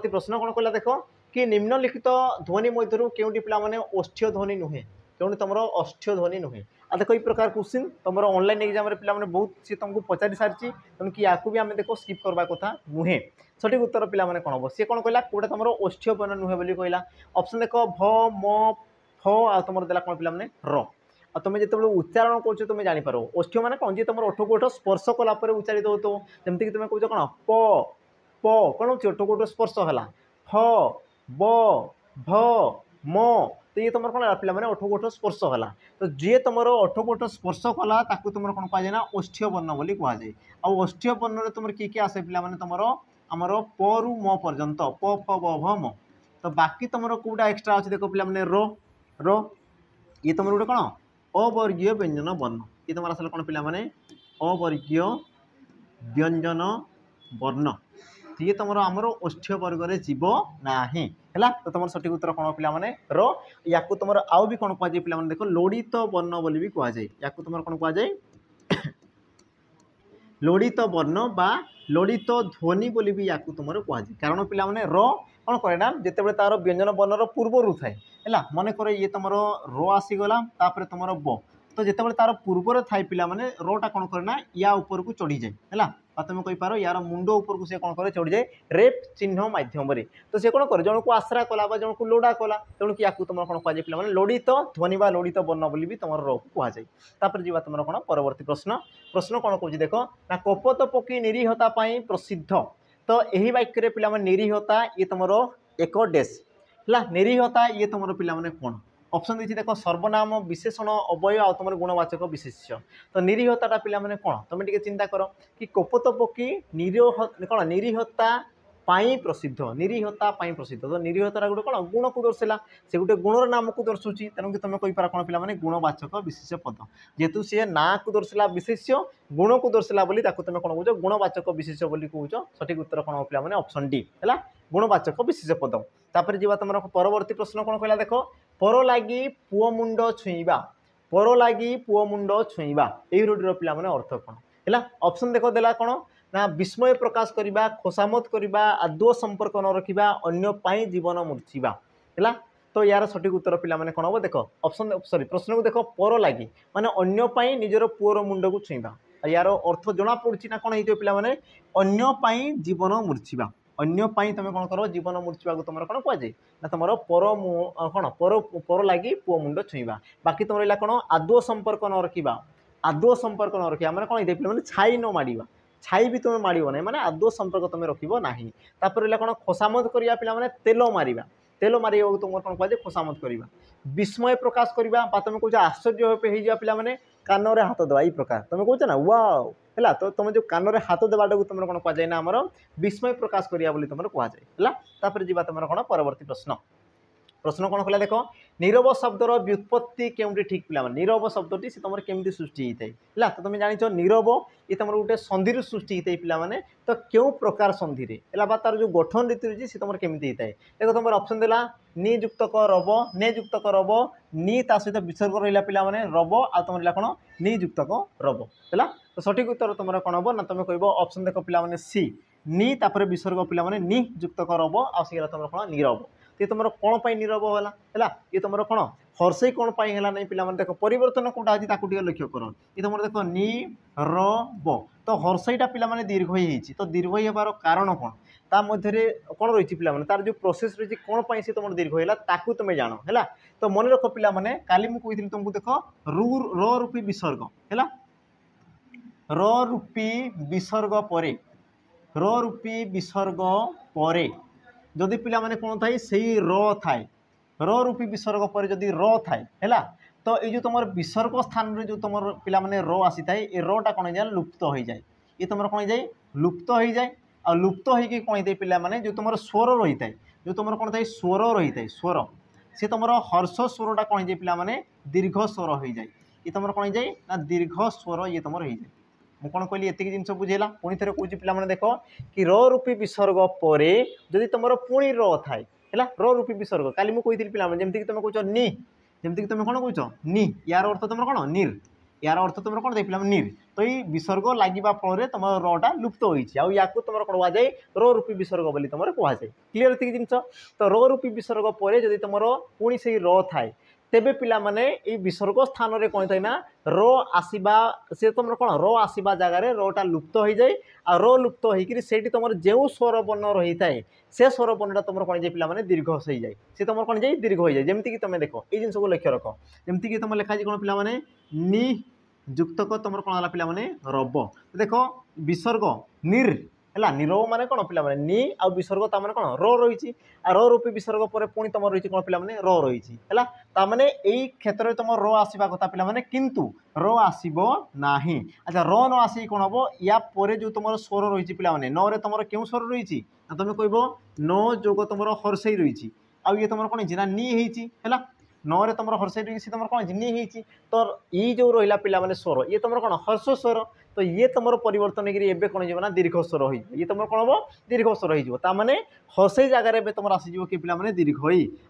प्रश्न कौन कहला देख कि निम्नलिखित ध्वनि मध्य केउटी पिला माने ओष्ठ्य ध्वनि नुहे क्यों तुम ओष्ठ्य ध्वनि नुहे आ देख ये प्रकार क्वेश्चन तुम ऑनलाइन एग्जाम पिला माने बहुत सी तुमको पचारि सारी तेणु कि या भी आम देख स्किप करवा कथा नुहे सठिक उत्तर पिला माने कौन हम सी कौन कहला कौटा तुम ओष्ठ्य वर्ण नुहे बोली कहला ऑप्शन देख भ म फ आ तुम देला कौन पिला माने र आ तुम जो उच्चारण कर तुम जापर ओष्ठ्य माने कौन जी तुम ओठ को ओठ स्पर्श कलापर उच्चारित हो जमीक तुम कौच कौन प प कौन हो ओठ को ओठ स्पर्श है फ ब भ म तो ये तुम कौन पिला माने ओठ को ओठ स्पर्श है। तो जी तुम ओठ को ओठ स्पर्श कला ताकू तुम कौन कहुए ना ओष्ठ्य वर्ण बोली कहुए आ ओष्ठ्य वर्ण तुम किए आसे पिला माने तुम आमर प रु म पर्यंत प फ ब भ म। तो बाकी तुम कौटा एक्सट्रा अच्छे देख पिला माने रो रो ये तुम गोटे कौन अवर्गीय व्यंजन वर्ण ये तुम आसला कौन पिला माने अवर्गीय व्यंजन वर्ण ये तुम आमर ओष्ठ्य वर्ग जीव ना है। तो तुम सठिक उत्तर कौन पिला माने रो या तुम आउ भी कौन कहुए पिला माने देख लोड़ित वर्ण बोली भी कहुए या तुम कौन कहुए लोड़ित वर्ण बा लोड़ित ध्वनि बोली भी या तुम कहुए कारण पिला माने रो कौन करे ना जिते तार व्यंजन वर्णर पूर्वर थाए है मन कर ये तुम रो आसीगला तुम ब तो जिते तार पूर्वर थाए पिला माने रोटा कौन करे ना या ऊपर को चढ़ी जाए है तुम कहींपार यार मुंड ऊपर को सी कौन करे चढ़ी जाए रेप चिन्ह मध्यम तो सी कौन करे जन को आश्रा कला जन को लोड़ा कला तेणु कि तुम कौन कहुए पिला माने लोड़ित ध्वनि बा लोड़ित वर्ण बोली भी तुम रो को कहुए। तापर जीवा तुम कौन परवर्ती प्रश्न कौन कौच देख ना कपत पक्षी निरीहता प्रसिद्ध तो यही वाक्य पिला माने निरीहता ये तुम एक डेस है निरीहता ये तुम पिला माने कौन ऑप्शन देखिए देख सर्वनाम विशेषण अवय आ तुम गुणवाचक विशेष्य। तो निरीहता पिला माने कौन तुम टे चिंता कर कि कपत पक्षी निरीह कौन निरीहता प्रसिद्ध निरीहता प्रसिद्ध तो निरीहता गोटे कौन गुण को दर्शाला से गोटे गुणर नाम को दर्शाऊँगी तेणु तुम कहींपार कौन पिला माने गुणवाचक विशेष पद जेहेतु सी ना को दर्शाला विशेष्य गुण को दर्शाला बोली तुम कौन कौच गुणवाचक विशेष बोली कौच सठिक उत्तर कौन पिला माने ऑप्शन डी है गुणवाचक विशेष पद। तापर जीवा तुम परवर्ती प्रश्न कौन कहला देख पर लगी पुओ मुंड छुईबा पर लगी पुओ मुंड छुईबा यही रूढ़िर पिला माने अर्थ कौन है ऑप्शन देख देला कौन ना विस्मय प्रकाश करवा खोसामत करवा आदौ संपर्क न रखा अन्य जीवन मूर्छिबा है। तो यार सठिक उत्तर पिला माने कौन हम देख ऑप्शन सॉरी प्रश्न को देख पर लगी माने अन्य निजर पुओर मुंड को छुईबा यार अर्थ जना पड़ी ना कौन हो पिला माने अन्य जीवन मूर्छिबा अन्य तुम कौन कर जीवन मूर्छिबा को तुम कौन कहुए ना तुम पर कौन पर लगी पुओ मुंड छुईबा। बाकी तुम रहा कौन आदौ संपर्क न रखा आदौ संपर्क न रखा मैंने कौन हो मैंने छाई न माड़ा छाई भी तुम माड़ ना मैंने आदौ संपर्क तुम रखा ना। तापर कौन खोसामत करा पिला माने तेल मारिबा तेल मारे तुम कौन कहुए खोसामत करवा विस्मय प्रकाश करवा तुम कौच आश्चर्य हो पिला माने कान में हाथ देवा ये प्रकार तुम कौच ना वाओ है तो तुम जो कान में हाथ देवाटा को तुम कौन कहुए ना आमर विस्मय प्रकाश करा बोली तुम कहुए है। जीवा तुम कौन परवर्ती प्रश्न कौन कहला देख नीरव शब्दर व्युत्पत्ति केउंटी ठीक पिला नीरव शब्दटी से तुम केमती सृष्टि होता है तो तुम जानिच नीरव ये तुम गोटे संधि सृष्टि होता है पिला माने तो क्यों प्रकार संधि है तार जो गठन रीति रही से तुम केमती होता है देखो तुम ऑप्शन देला नि युक्त क रब ने युक्त क रब नि ता सहित विसर्ग रहा पिला माने रब आ तुम रहा कौन नि युक्त क रब है। तो सठिक उत्तर तुम कौन हम ना तुम कह ऑप्शन देख पिला माने सी नि तापर विसर्ग पिला माने नि युक्त क रब आसगला तुम कौन नीरव ये तुम कौन पर नीरव है ये तुम कौन हर्षई कौन पर है नहीं पिला देख परिवर्तन कौटा अच्छी ताकू लक्ष्य कर ये तुम देख नी र ब तो हर्षईटा पिला दीर्घ ही तो दीर्घ होबार कारण कौन ता मध्य कौन रही पिला तार जो प्रोसेस रही कौन पर सी तुम दीर्घ है ताकू तुम जान है तो मन रख पिला काली मुझे कही तुमको देख र रूपी विसर्ग है र रूपी विसर्ग पर र रूपी विसर्ग पर जदि पिला माने कौन थाए से र थाए र रूपी विसर्ग पर जदि र थाए है तो ये जो तुम विसर्ग स्थान रे जो तुम पिला माने र आसी थाए ये रटा कौन जाए लुप्त हो जाए ये तुम कौन जाए लुप्त हो जाए आ लुप्त होगी कौन होता है पिला माने जो तुम स्वर रही है जो तुम कौन था स्वर रही है स्वर सी तुम हर्ष स्वरटा कौन जाए पिला माने दीर्घ स्वर हो जाए ये तुम कौन जाए ना दीर्घ स्वर ये तुम रही जाए मुझे कौन कहली एतिक जिन बुझेगा पुणी थे कौन पे देख कि र रूपी विसर्ग पर जदि तुम पुणी र थाए है र रूपी विसर्ग काली मुझे कही पे जमीक तुम कौच नि जमीक तुम कौन कौच नि यार अर्थ तुम कौन निर यार अर्थ तुम कौन पे निर तो ये विसर्ग लगे फल तुम रा लुप्त हो या तुम कौन कहुए र रूपी विसर्ग बोली तुम कहुए क्लीयर एतिक जिन तो र रूपी विसर्ग पर जदि तुम पुणी से र थाए तेबे पिला माने ये विसर्ग स्थान रे कौन थाए ना र आसवा से तुम कौन र आसवा जगार रटा लुप्त हो जाए आ र लुप्त होकर तुम जो स्वर वर्ण रही थाए से स्वर वर्णटा तुम कौन जाए पिला दीर्घ हो जाए सी तुम कौन जाए दीर्घ हो जाए जमीक तुम देख ये जिन को लक्ष्य रख जमीक तुम लिखा कौन पिला नि जुक्तक तुम कौन है पिला रब देख विसर्ग निर है निरव माने कौन पिला नि आ विसर्ग ताने कौन र रही र रूपी विसर्ग पर पुणी तुम रही कौन पिला र रही है ताने यही क्षेत्र में तुम र आसवा कथा पिला किंतु र आसब ना अच्छा र न आस कौन हम या पर जो तुम स्वर रही पिला न रे तुम क्यों स्वर रही तुम कह न जोग तुम हर्षई रही आउ ये तुम कौन ना नि है न रे तुम हर्षई रही तुम कौन नि होती तो ये जो रहा पिला स्वर ये तुम कौन हर्ष स्वर तो ये तुम परिवर्तन होकर कौन हो दीर्घ स्वर हो ये तुम कौन हम दीर्घ स्वर होने हर्षई जगार तुम आसीज कि पे दीर्घ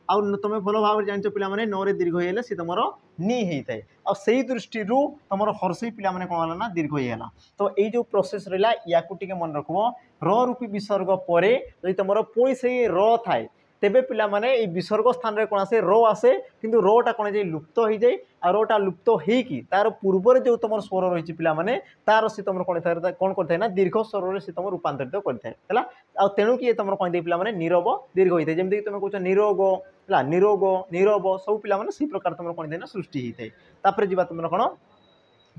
आउ तुम भल भाव जान पे न रे दीर्घ होले सी तुम नि होता है आ से दृष्टि तुम हर्षई पे कौन है दीर्घ होगा तो ये जो प्रोसेस रहा या मन रख र रूपी विसर्ग पर जो तुम पुणी से र थाए तेबे पिला माने ये विसर्ग स्थान रे कौन आसे रो आसे किंतु रोटा कौन जाए लुप्त हो जाए आ रोटा लुप्त होकी तार पूर्व जो तुम स्वर रही पिला माने तार सी तुम कौन कौन करता है ना दीर्घ स्वर से तुम रूपांतरित करता है तेणु कि तुम कौन दे पिला माने नीरव दीर्घ होता है जमीक तुम कौच निरोग है निरोग नीरव सब पिला माने सी प्रकार तुम कौन ना सृष्टि होता है जा तुम कौन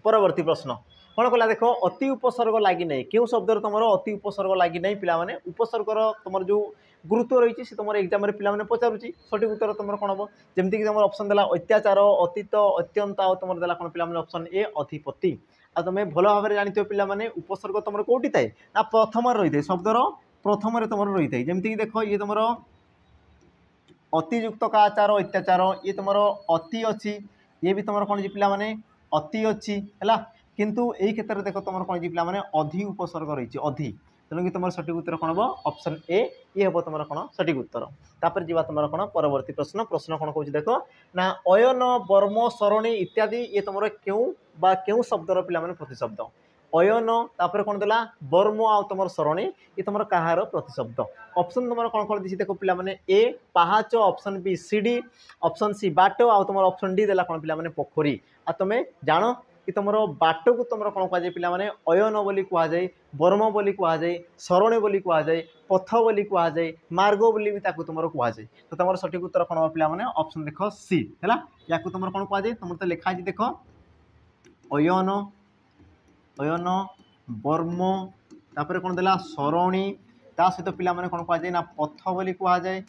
परवर्ती प्रश्न कौन कहला देख अति उपसर्ग लगी नहीं क्यों शब्द तुम अति उपसर्ग लगी नहीं पिला माने उपसर्गर तुम जो गुरुत्व रही है तुम एग्जाम पे पचारूँ सठिक उत्तर तुम कौन हम जमीक तुम ऑप्शन देला अत्याचार अतीत अत्यंत आ तुम देला कौन पे ऑप्शन ए अधिपति आ तुम भल भाव में जानते पे उपसर्ग तुम कौटी थाए ना प्रथम रही है शब्दर प्रथम तुम रही है जमीक देख ये तुम अतियुक्त का आचार अत्याचार ये तुम अति अच्छी ये भी तुम कौन पे अति अच्छी है किंतु यही क्षेत्र में देख तुम कौन पे अधि उपसर्ग रही अधि तेणु कि तुम सठिक उत्तर कौन हम ऑप्शन ए ये हम तुम कौन सठिक उत्तर तापर जी तुम कौन परवर्ती प्रश्न प्रश्न कौन कौन देख ना अयन वर्म सरणी इत्यादि ये तुम क्यों शब्दर पे प्रतिशब्द अयन तापर कौन देला वर्म आ तुम सरणी ये तुम कहार प्रतिशब्द ऑप्शन तुम कौन कौन दी देख पे ए पाहाच ऑप्शन बी सीडी ऑप्शन सी बाट आ तुम ऑप्शन डी देला कौन पे पोखरी आ तुम जान कि तुम बाट को तुम कौन कहुए पे अयन बोली कहुए वर्म बोली कहुए सरणी बोली कहुए पथ बोली कहुए मार्ग बोली भी तुम कहुए तो तुम सठिक उत्तर कौन हम पे ऑप्शन देख सी है या तुम कौन कहुए तुम तो लिखा देख अयन अयन वर्म तापर कौन देला सरणी ता सहित पिला कौन कहुए ना पथ बोली कहुए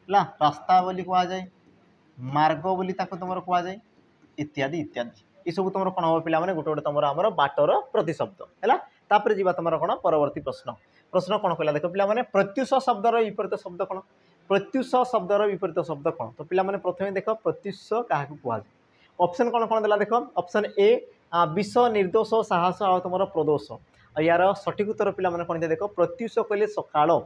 रास्ता बोली कहुए मार्ग बोली तुम कहुए इत्यादि इत्यादि ये सब तुम कौन हम पे गोटे गोटे तुम आम बाटर प्रतिशब्द है तापर जी तुम कौन परवर्ती प्रश्न प्रश्न कौन कहला देख पे प्रत्युष शब्दर विपरीत शब्द कौन प्रत्युष शब्दर विपरीत शब्द कौन तो पे प्रथम देख प्रत्युष क्या कहुए ऑप्शन कौन कौन देला देख ऑप्शन ए विष निर्दोष साहस आ तुम प्रदोष यार सठिक उत्तर पे कौन देख प्रत्युष कहले सकाल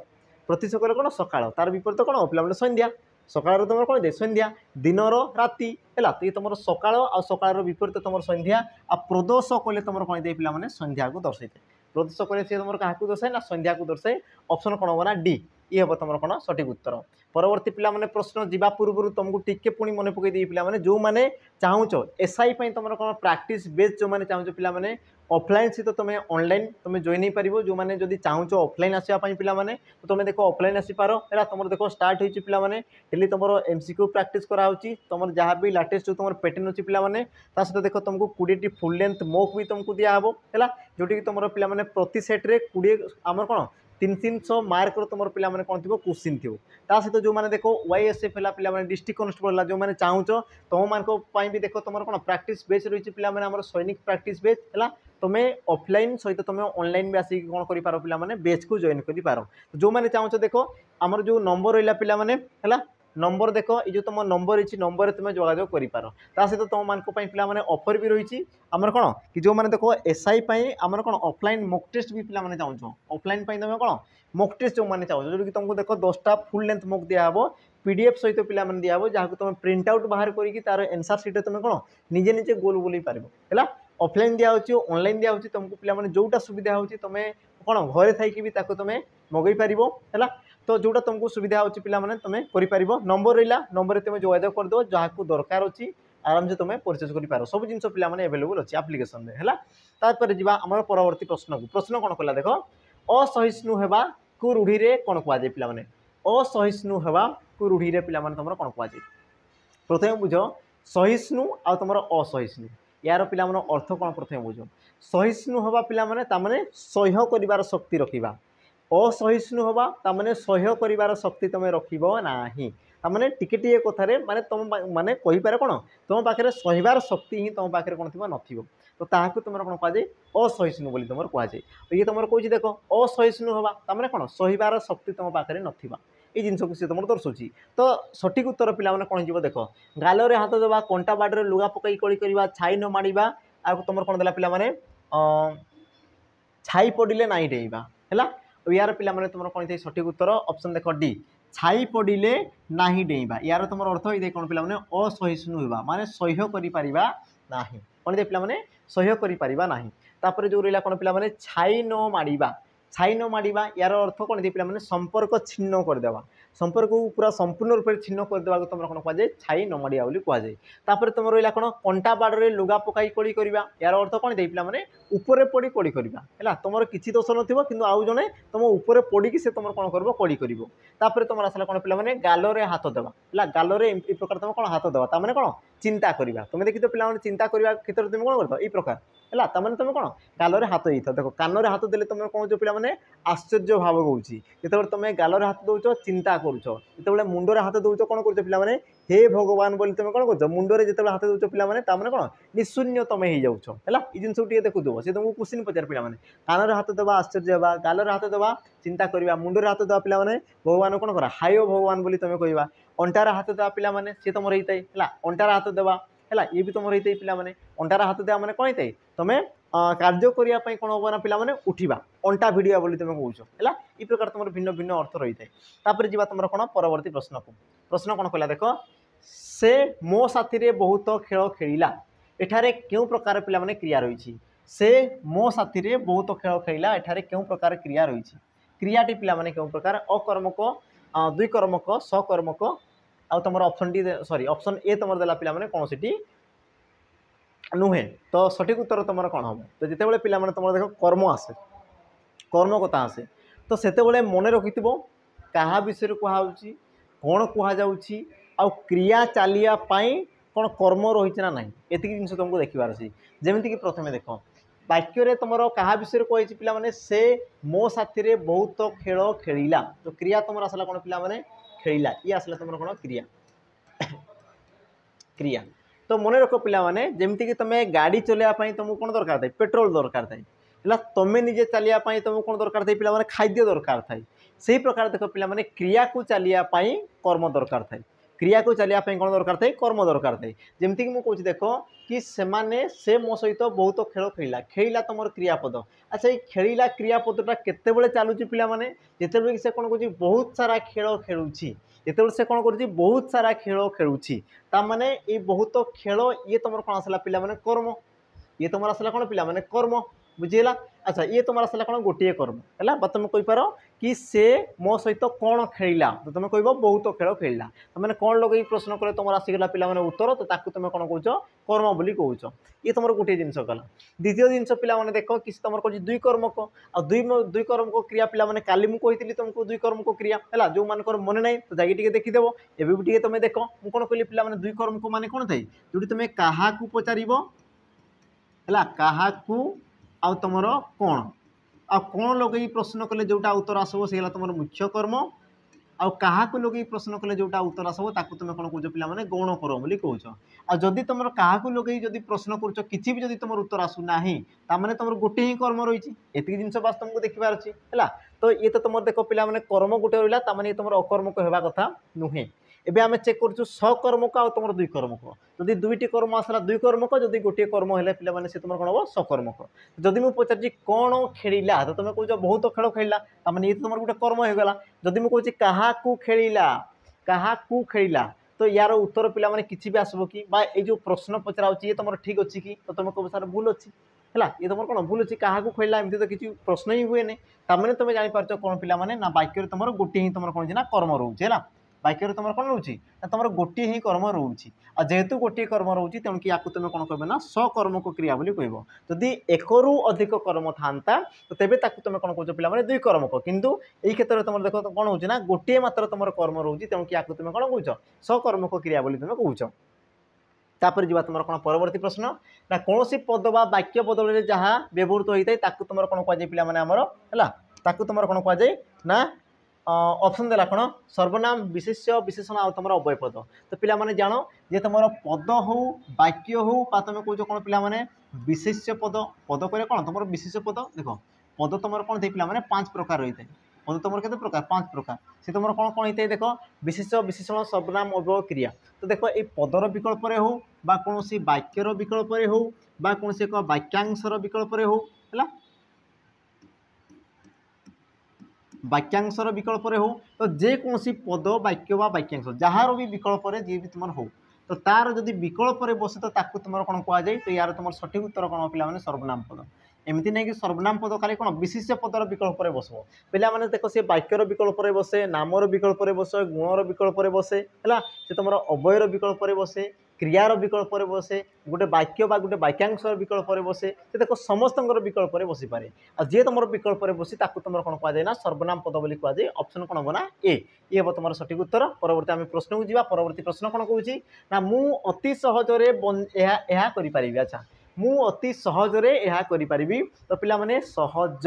प्रत्युष कहले कौन सकाल तार विपरीत कौन पे संध्या सकाल तुम कौन दे संध्या दिनर राति है तो ये तुम सकाल आ सकाल विपरीत तुम संध्या आ प्रदोष कहले तुम कौन दे पे संध्या को दर्शाई प्रदोष कहले सी तुम क्या दर्शाए ना संध्या को दर्शाए ऑप्शन कौन हम ना डी ये हम तुम कौन सठिक उत्तर। परवर्ती पिला माने प्रश्न जीवा पूर्व तुमको टिके पुणी मन पकई दी पिला माने जो माने चाहूच एसआई तुम कौन प्रैक्टिस बेस जो माने चाहूच पिला माने ऑफलाइन सहित तुम ऑनलाइन तुम जॉइन हो पार जो मैंने जब चाहूच ऑफलाइन आसापी पिला माने तो तुम देख ऑफलाइन आसीपार है तुम देख स्टार्ट होती पिला माने डेली तुम एमसीक्यू प्रैक्टिस कराऊँगी तुम जहाँ भी लाटेस्ट जो तुम पैटर्न अच्छी पिला माने ता सहित देख तुमको 20 फुल लेंथ मॉक भी तुमको दिहब है जोटि तुम पिला माने प्रति सेट्रे 20 आमर कौन 300 मार्क तुम पिला माने कौन थी क्वेश्चन थी ता सहित जो मैंने देख YSF है पिला माने डिस्ट्रिक्ट कॉन्स्टेबल जो मैंने चाहूच तुम मान भी देख तुम कौन प्रैक्टिस बेस रही पिला माने आमर सैनिक प्रैक्टिस बेस है तुम्हें ऑफलाइन सहित तुम ऑनलाइन भी आसिक कौन कर पिला माने बेच को जॉइन कर पार जो मैंने चाहूच देख आमर जो नंबर रहा पिला माने है नंबर देख ये जो तुम नंबर रही नंबर तुम जोगाजोग कर सहित तुम मान पिला माने ऑफर भी रही आमर कौन कि जो मैंने देख एसआई आमर कौन ऑफलाइन मॉक टेस्ट भी पिला माने चाहूँ ऑफलाइन तुम कौन मॉक टेस्ट जो मैंने चाहूँ जो कि तुमको देख 10टा फुल लेंथ मॉक दिहब पीडीएफ सहित पिला माने दिहब जहाँ तुम प्रिंट आउट बाहर करके तार आंसर सीट तुम कौन निजे निजे गोल बुलाई पार है ऑफलाइन दिखाऊँ ऑनलाइन दिखाऊँ तुमको पिला माने जोटा सुविधा होची तुम्हें कौन घरे थी भी तुम्हें मगई पार है तो जोटा तुमको सुविधा होची पिला माने तुम्हें कर नंबर रहा नंबर तुम जोगाजोग करदे जहाँ को दरकार अच्छी आराम से तुम्हें परचेज कर सब जिन पिला माने अवेलेबल अच्छी आप्लिकेसन में है तापर जी आम परवर्ती प्रश्न को प्रश्न कौन कला देख असहिष्णु होगा को रूढ़ी में कौन कहुए पिला माने असहिष्णु होगा को रूढ़ी में पिला माने तुम कौन कहुए प्रथम बुझ सहिष्णु आ तुम असहिष्णु यार पिला माने अर्थ कौन प्रथम बुझ सहिष्णु होगा पिला माने तामाने सह्य करिवार शक्ति रखिबा असहिष्णु होगा तामाने सह्य करिवार शक्ति तुम रखिबो नाही तामाने टिके टिके कथारे माने तुम माने कहि पारे कोन तुम पाखरे सहिबार शक्ति ही तुम पाखरे कोन थिबो नथिबो तो ताहाकु तुमर कोन कहा जाय असहिष्णु बोली तुमर कहा जाय तो ये तुमर कहछि देखो असहिष्णु होगा तामाने कोन सहिबार शक्ति तुम पाखरे नथिबा ये जिनस को सी तुम दर्शाऊँ तो सठिक उत्तर पिला माने कोन जीव देख गालरे हाथ देवा कंटा बाड़े लुगा पकई कली करवा छाई न माड़वा आ तुम कौन देला पिला माने छाई पड़े ना डेइबा है यार पिला माने तुम कौन थे सठिक उत्तर ऑप्शन देख डी छाई पड़े ना डेइबा यार तुम अर्थ ये कौन पिला माने असहिष्णु होगा माने सह्य करि परिबा नाही कौन दे पिला माने सह्य करि परिबा नाही तापर जो रहा कौन पिला माने छाई न माड़वा छाई न माड़वा यार अर्थ कौन दे पिला माने संपर्क छिन्न करदेवा संपर्क को पूरा संपूर्ण रूप से छिन्न करदेवा तुम कौन कहुए छाई न माड़िया बोली कहुए तापर तुम रहा कौन कंटा बाड़े लुगा पकाई कड़ी करवा यार अर्थ कौन दे पिला माने ऊपर पड़ी कड़ी करवा है तुम किसी दोष नथिबो किंतु आउ जने तुम ऊपर पड़ी से तुम कौन कर कड़ी कर तापर तुम आसला कौन पिला माने गालरे हाथ देवा है गालरे ए प्रकार तुम कौन हाथ देवा तामाने कौन चिंता करवा तुम देखी तो पिला चिंता करवा क्षेत्र तुम कौन कर प्रकार है तामाने तुम कौन गालरे हाथ देता देख कान हाथ देले तुम कौन पिला माने आश्चर्य भाव होउची जेतेबेले तुम गालरे हाथ दौच चिंता करुच जेतेबेले मुंडरे हाथ दौच कौन कर पिला माने हे भगवान बोली तुम कौन कर मुंडरे जेतेबेले हाथ दौच पिला माने तामाने कौन निशून्य तुम हो जाउछ है ये जिन टे देखुव सी तुमको क्वेश्चन पचार पिला माने कान हाथ देवा आश्चर्य होगा गालरे हाथ देवा चिंता करवा मुंडरे हाथ देवा पिला माने भगवान कौन कर हाय भगवान बोली तुम कहवा अंटार हाथ देवा पिला माने सी तुम रही है अंटार हाथ देवा है ये भी तुम रही पिला माने अंटार हाथ देवा माने कौन होता तुम्हें कार्य करने कौन हम ना पिला माने उठिबा अंटा भिड़िया बोली तुम कौच है ये प्रकार तुम भिन्न भिन्न अर्थ रही है जी तुम कौन परवर्ती प्रश्न को प्रश्न कौन कहला देख से मो साथी रे बहुत खेल खेला एठारे क्यों प्रकार पिला माने क्रिया रही से मो साथी रे बहुत खेल खेला एठारे क्यों प्रकार क्रिया रही क्रियाटी पिला माने क्यों प्रकार अकर्मक द्विकर्मक सकर्मक आ तुम option D sorry option A तुम देला पिला माने कौन सी नुहे तो सठिक उत्तर तुम कौन हम तो जिते पिला माने तुम देख कर्म आसे कर्म कथा आसे तो सेते मन रखि क्या विषय कहुच्छी कौन कहुच्छी आ क्रिया चलिया कौन कर्म रही ना ना ये जिन तुमको देखार अच्छी जमीक प्रथम देख वाक्य तुम क्या विषय कही पिला माने से मो साथी रे बहुत खेल खेला तो क्रिया तुम आसला कौन पिला माने खेला ये आसला तुम कौन क्रिया क्रिया तो मन रख पिला माने जमती कि तुम गाड़ी चलवाई तुमको कौन दरकार थाए पेट्रोल दरकार थाए है तुम्हें निजे चलियापाई तुमको कौन दरकार थाए पिला माने खाद्य दरकार थाए से प्रकार देख पिला माने क्रिया को चलियापाई कर्म दरकार थाए क्रिया को चलियापाई कौन दरकार थाए कर्म दरकार थाए जमती कि मुझे देख कि से मो सहित बहुत खेल खेला खेला तुम क्रियापद अच्छा ये खेला क्रियापदटा केतेबेले चलुची पिला माने जेतेबेले कि से कौन कहूँ बहुत सारा खेल खेलुची जेतेबेले से कौन करुच्ची बहुत सारा खेल खेलुची ता माने ये बहुत खेल ये तुम कौन आसला पिला माने कर्म ये तुम आसला कौन पिला माने कर्म बुझीगला। अच्छा ये तुम आसला कौन गोटे कर्म है तुम कहीपर कि से मो सहित कौन खेला तो तुम कह बहुत खेल खेला तुमने कौन लगे प्रश्न कले तुम आसीगला पिला उत्तर तो ताकू तुम कौन कौच कर्म बोली कौच ये तुम गोटे जिनस गला। द्वितीय जिनस पे देख कि तुम कह दुई कर्मक आ दुई कर्मक क्रिया पे काली मुझे तुमको दुई कर्मक क्रिया है जो मान मन ना तो जाकि देखीदेव एवं तुम देख मुझे कौन कहली पे दुई कर्मक मान कौन थाए जो तुम क्या पचार है क्या आउ तुम कौन आ कौन लगे प्रश्न कले जोटा उत्तर आसो से तुम मुख्य कर्म आउ क्या लगे प्रश्न कले जोटा उत्तर आसो ताकू तुम कौन कौच पे गौण कर्म बोली कौच। आदि तुम क्या लगे जब प्रश्न कर किसी भी तुम उत्तर आसूना ताने तुम गोटे ही कर्म रही एति जिन बास तुमको देखबार अच्छी है। तो ये तो तुम देख पे कर्म गोटे रहा तुम अकर्मक होगा कथा नुहे। एबे आमे चेक करूँ सकर्मक आ तुम दुई कर्मक जदि दुईटी कर्म आसला दुई कर्मक जदि गोटे कर्म है पे से तुम कौन हम सकर्मक। जदि मुझे पचार कौन खेला तो तुम कह बहुत खेल खेला ये तुम गोटे कर्म होगा। जदि मुझे क्या खेला क्या खेला तो यार उत्तर पे किसी भी आसब कि ये जो प्रश्न पचरा ये तुम ठीक अच्छी कि तो तुम कह सार भूल अच्छी है ये तुम कौन भूल अच्छी क्या खेला एमती तो किसी प्रश्न ही हुए नहीं तुम जापर कौन पे ना वाक्य तुम गोटे ही तुम कौन ना कर्म रोचे है वाक्य तुम कौन रोचे तुम गोटे ही कर्म रोचे जेहेतु गोटे कर्म रोचे तेणुक या तुम कौन कह ना सकर्मक क्रिया बोली कह। जदि एकरू अधिक कर्म था तो तेज तुम कौन कौच पे दुई कर्मक किंतु यही क्षेत्र में तुम देख कौन हो ना गोटे मात्र तुम कर्म रोचे तेणुक या तुम कौन कौच सकर्मक क्रिया बोली तुम कौच। तापर जी तुम कौन परवर्ती प्रश्न ना कौन सी पद बा वाक्य बदल में जहाँ व्यवहृत होता है तुम कौन कहुए पे आमर है तुम कौन कहुए ना ऑप्शन देला कौन सर्वनाम विशेष्य विशेषण आ तुम अव्यय पद। तो पे जान जे तुम पद हो वाक्य हो तुम कौच कौन पे विशेष्य पद पद कह कौन तुम विशेष्य पद देख पद तुम कौन थे पे 5 प्रकार रही है पद तुम के प्रकार 5 प्रकार से तुम कौन कौन होता है देख विशेष्य विशेषण सर्वनाम अव्यय क्रिया। तो देख ये पदर विकल्प हो कौन वाक्यर विकल्प हो कौन एक वाक्यांशर विकल्प हो है वाक्यांशर विकल्प हो तो जेकोसी पद वाक्य वाक्यांश जार भी विकल्प जी भी तुम हो तो तार जदि विकल्प बसे तो ताकू तुम कौन कहुए तो यार तुम सठिक उत्तर कौन पे सर्वनाम पद एमती नहीं कि सर्वनाम पद खाली कौन विशेष्य पदर विकल्प बसो पे देख सी वाक्यर विकल्प बसे नामर विकल्प बसे गुणर विकल्प बसे है तुम अव्ययर विकल्प बसे क्रियार विकल्प बसे गोटे वाक्य गोटे वाक्यांशर विकल्प बसे देख समस्त विकल्प बसी पारे जी तुम विकल्प बसी तुम कौन कहुए ना सर्वनाम पद बोली कहुए ऑप्शन कौन हम ना ए ये हम तुम सठिक उत्तर। परवर्ती आम प्रश्न को जी परवर्ती प्रश्न कौन कौच ना मु अति सहजरे करी। अच्छा मु अति सहजरे करी तो पे सहज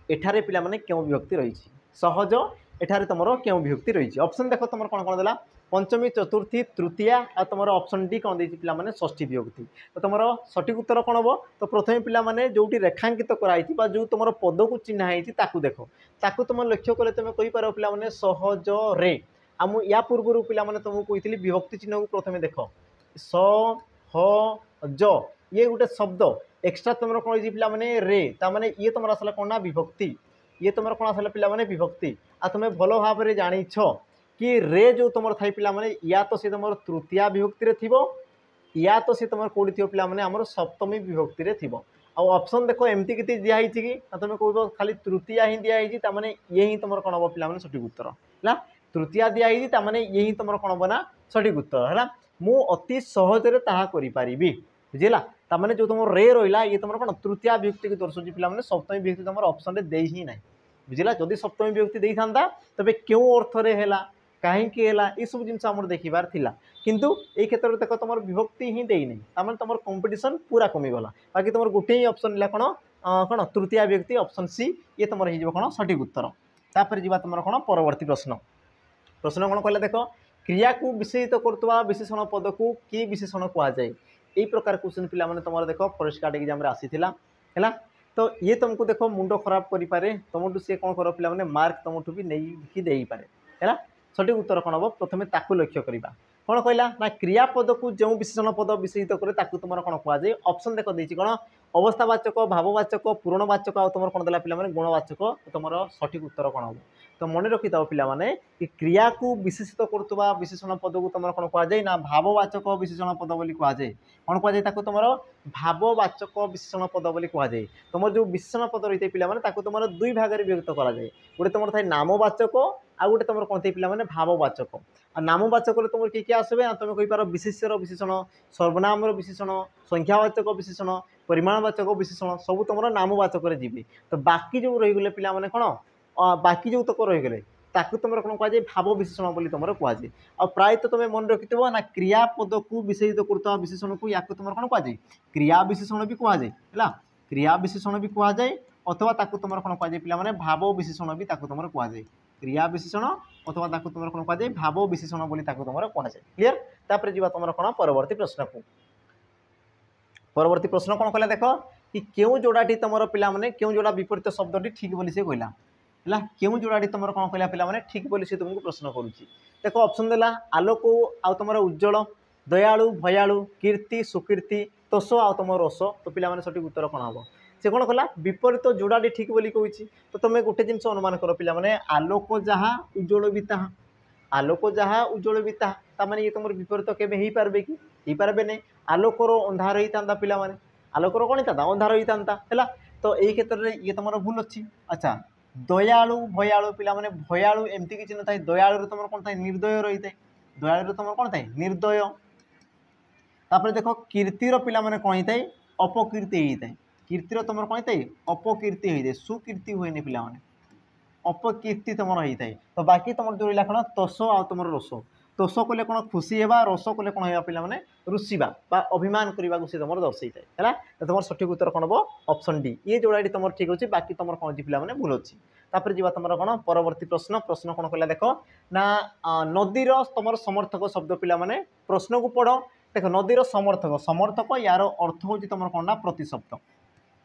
एठारे पे क्यों विभक्ति रही सहज एठारे तुम क्यों विभक्ति रही ऑप्शन देख तुम कौन कौन देला पंचमी चतुर्थी तृतीया आ तुम ऑप्शन डी कौन देती पे षष्ठी विभक्ति। तो तुम सठिक उत्तर कौन हम तो प्रथम पे जो रेखांकित कराई जो तुम पद को चिन्हाई देख ताकू तुम लक्ष्य कले तुम कहीपर पे सहज रे आम या पूर्व पे तुमको कही विभक्ति चिन्ह को प्रथम देख सहज ये गोटे शब्द एक्सट्रा तुम कौन पे रे ताने ये तुम आसला कौन ना विभक्ति ये तुम कौन आसला पे विभक्ति आ तुम भल भाव में जाच कि रे जो तुम थाई पे या तो सी तुम तृतीया विभक्ति थी या तो सी तुम कौटी थी पे आम सप्तमी विभक्ति थी। ऑप्शन देख एमती कि दिखाई कि तुम कह खाली तृतीया ही दिखाई ताने ये ही तुम कौन हम पे सठिक उत्तर है तृतीया दिखाई ताने ये ही तुम कौन हम ना सठिक उत्तर है मु अति सहजरे ताहा करि पारिबी बुझीला ताने जो तुम रे रहा ये तुम कौन तृतीया विभक्ति को दर्शाऊँ पे सप्तमी विभक्ति तुम ऑप्शन दे ही ना बुझीला जदि सप्तमी विभक्ति दे था तेज क्यों अर्थ है कहीं सब जिन देखार था किंतु ये क्षेत्र में देख तुम विभक्ति ही देनी तार तुम कंपटीशन पूरा कमीगला बाकी तुम गोटे ही ऑप्शन है कौन कौन तृतीया विभक्ति ऑप्शन सी ये तुम हो कौन सठिक उत्तर। तापर जी तुम कौन परवर्ती प्रश्न प्रश्न कौन कहला देख क्रिया को विशेषित करुवा विशेषण पद को कि विशेषण कहुए यही प्रकार क्वेश्चन पे तुम देख फॉरेस्ट गार्ड एग्जाम आसीला है तो ये तुमको देख मुंड खराब करें तुमठू सी कौन कर पे मार्क तुमठू भी नहीं दे पारे है सठिक उत्तर कौन हम प्रथम ताकू लक्ष्य करवा कौन कहला ना क्रियापद को जो विशेषण पद विशेषित करे ताकू तुम कौन कहुए ऑप्शन देख देती कौन अवस्थावाचक भाववाचक पूरणवाचक आ तुम कौन देला पे गुणवाचक तुम सठिक उत्तर कौन हम तो मन रखी था पिलाने कि क्रिया को विशेषित करुवा विशेषण पद को तुम कौन कहुए ना भाववाचक विशेषण पद बोली कहुए कौन कहुए तुम भाववाचक विशेषण पद बोली कहुए तुम जो विशेषण पद रही है पिलाने तुम दुई भाग में विभक्त कराए गोटे तुम था नामवाचक आ गए तुम कौन थे पिलाने भाववाचक आ नामवाचक तुम किए आसबे ना तुम कहींपार विशेष्यर विशेषण सर्वनाम विशेषण संख्यावाचक विशेषण परिमाणवाचक विशेषण सब तुम नामवाचक जी तो बाकी जो रहीगले पिलाने कौन बाकी जो तक रहीगले ताकू तुम कौन कहुए भाव विशेषण बोली तुम कहुए आ प्रायतः तुम मन रखि ना क्रियापद को विशेषित करुवा विशेषण को या तुम कौन कहुए क्रिया विशेषण भी कहुए है क्रिया विशेषण भी कहुए अथवा ताकू तुम कौन कहुए पिलाने भाव विशेषण भी तुम कहुए क्रिया विशेषण अथवा ताकू तुम कौन कहुए भाव विशेषण बोली तुम कहुए क्लीयर तापर जी तुम कौन परवर्ती प्रश्न को परवर्ती प्रश्न कौन कहला देख कि क्यों जोड़ाटी तुम पिलाने क्यों जोड़ा विपरीत शब्दटी ठीक बोली से कहला है क्यों जोड़ाटी तुम कौन कहला पिलाने ठीक बोली से तुमको प्रश्न करुच्ची देख ऑप्शन देला आलोक आउ तुम उज्जवल दयालु भयालु कीर्ति सुकीर्ति तोष आउ तुम रस तो पिलाने सठिक उत्तर कौन हम से कौन कहला विपरीत जोड़ाटी ठीक बोली कहूँ तो तुम गोटे जिन अनुमान कर पिलाने आलोक जहाँ उज्जवल भी ताहा आलोक जहाँ उज्जवल भी ताहा माने ये तुम विपरीत केवे हो पारे कि हो पारे नहीं आलोकर अंधार ही था पिलाने आलोकर कौन था अंधार ही था है तो यही क्षेत्र में ये तुम भूल अच्छी अच्छा दयालु भयालु पिलाने भयालु एमती किसी न था दयालु तुम कौन था निर्दय रही है दयालु तुम कौन था निर्दय तापर देख कीर्तिर पिलाने कौन होता है अपकीर्ति होता है कीर्तिर तुम कौन होता है अपकीर्ति होता है सुकीर्ति हुए पिलाने अपकीर्ति तुम होता है तो बाकी तुम जो रहा कौन तोष आ तुम रस तोष कले कौन खुशी होगा रस कले कौन होगा पिलाने रुषिबा अभिमान करने को सी तुम दर्शे है तो तुम सठिक उत्तर कौन हम ऑप्शन डी ये जोड़ाटी तुम ठीक अच्छे बाकी तुम कौन अच्छी पिलाने भूल अच्छी तापर जी तुम कौन परवर्ती प्रश्न प्रश्न कौन कहला देख ना नदीर तुम समर्थक शब्द पिलाने प्रश्न को पढ़ देख नदीर समर्थक समर्थक यार अर्थ हूँ तुम कौन ना प्रतिशब्द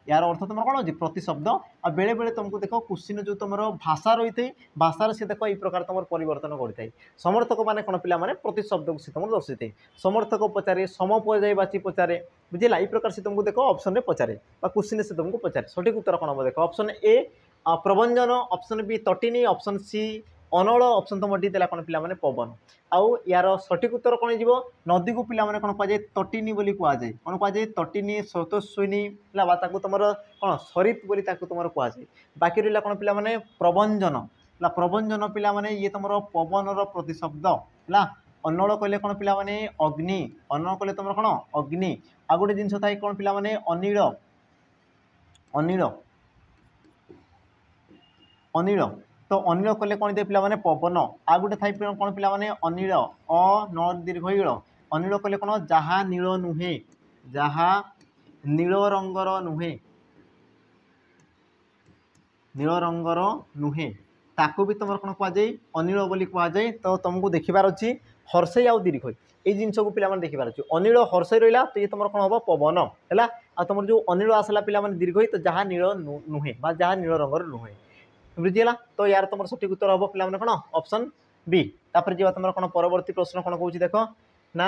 यार अर्थ तुम कौन हो प्रतिशब्द आ बेले बेले तुमको देख क्वेश्चन जो तुम भाषा रही है भाषार से देख ये प्रकार तुम परिवर्तन करता है समर्थक माने कौन पिलाने प्रतिशब्द को सी तुम दर्शे समर्थक पचारे समपर्यायवाची पचारे बुझेगा ये प्रकार से तुमको देख ऑप्शन में पचारे क्वेश्चन से तुमको पचारे सठिक उत्तर कौन हम देख ऑप्शन ए प्रभंजन ऑप्शन बी तटिनी ऑप्शन सी अनल ऑप्शन तुम डी देला कौन पिलाने पवन आउ यार सठिक उत्तर कौन हो नदी को पिलाने कौन कहुए तटिनी बोली कहुए कौन कहुए तटिनी स्रोतस्विनी है तुम कौन सरित बोली तुम कहुए बाकी रहा कौन पिलाने प्रभंजन है प्रभंजन पिलाने ये तुम पवनर प्रतिशब्द है अनल कहले कौन पिलाने अग्नि अनल कहले तुम कौन अग्नि आ गोटे जिन था कौन पिलाने अनिल अनिल अनिल तो अनिल कले कौन दे पिलाने पवन आ गोटे थाई कौन पिलाने अनिल अ न दीर्घ इल अनिल कले कौन जहा नील नुहे जहा नील रंगर नुहे नील रंगर नुहे ताकू भी तुम कौन कहुए अनिल बोली कहुए तो तुमको देखिबार अच्छी हर्षई आउ दीर्घ ये जिनस को पिलाने देखिबार अच्छे अनिल हर्षई रहा तो ये तुम कौन हम पवन है आ तुम जो अनिल आसला पिलाने दीर्घ तो जहा नील नुहे जहा नील रंगर नुहे बुझीगला तो यार तुम सठिक उत्तर हम पे कौन ऑप्शन बी तापर जी तुम कौन परवर्ती प्रश्न कौन कौन देख ना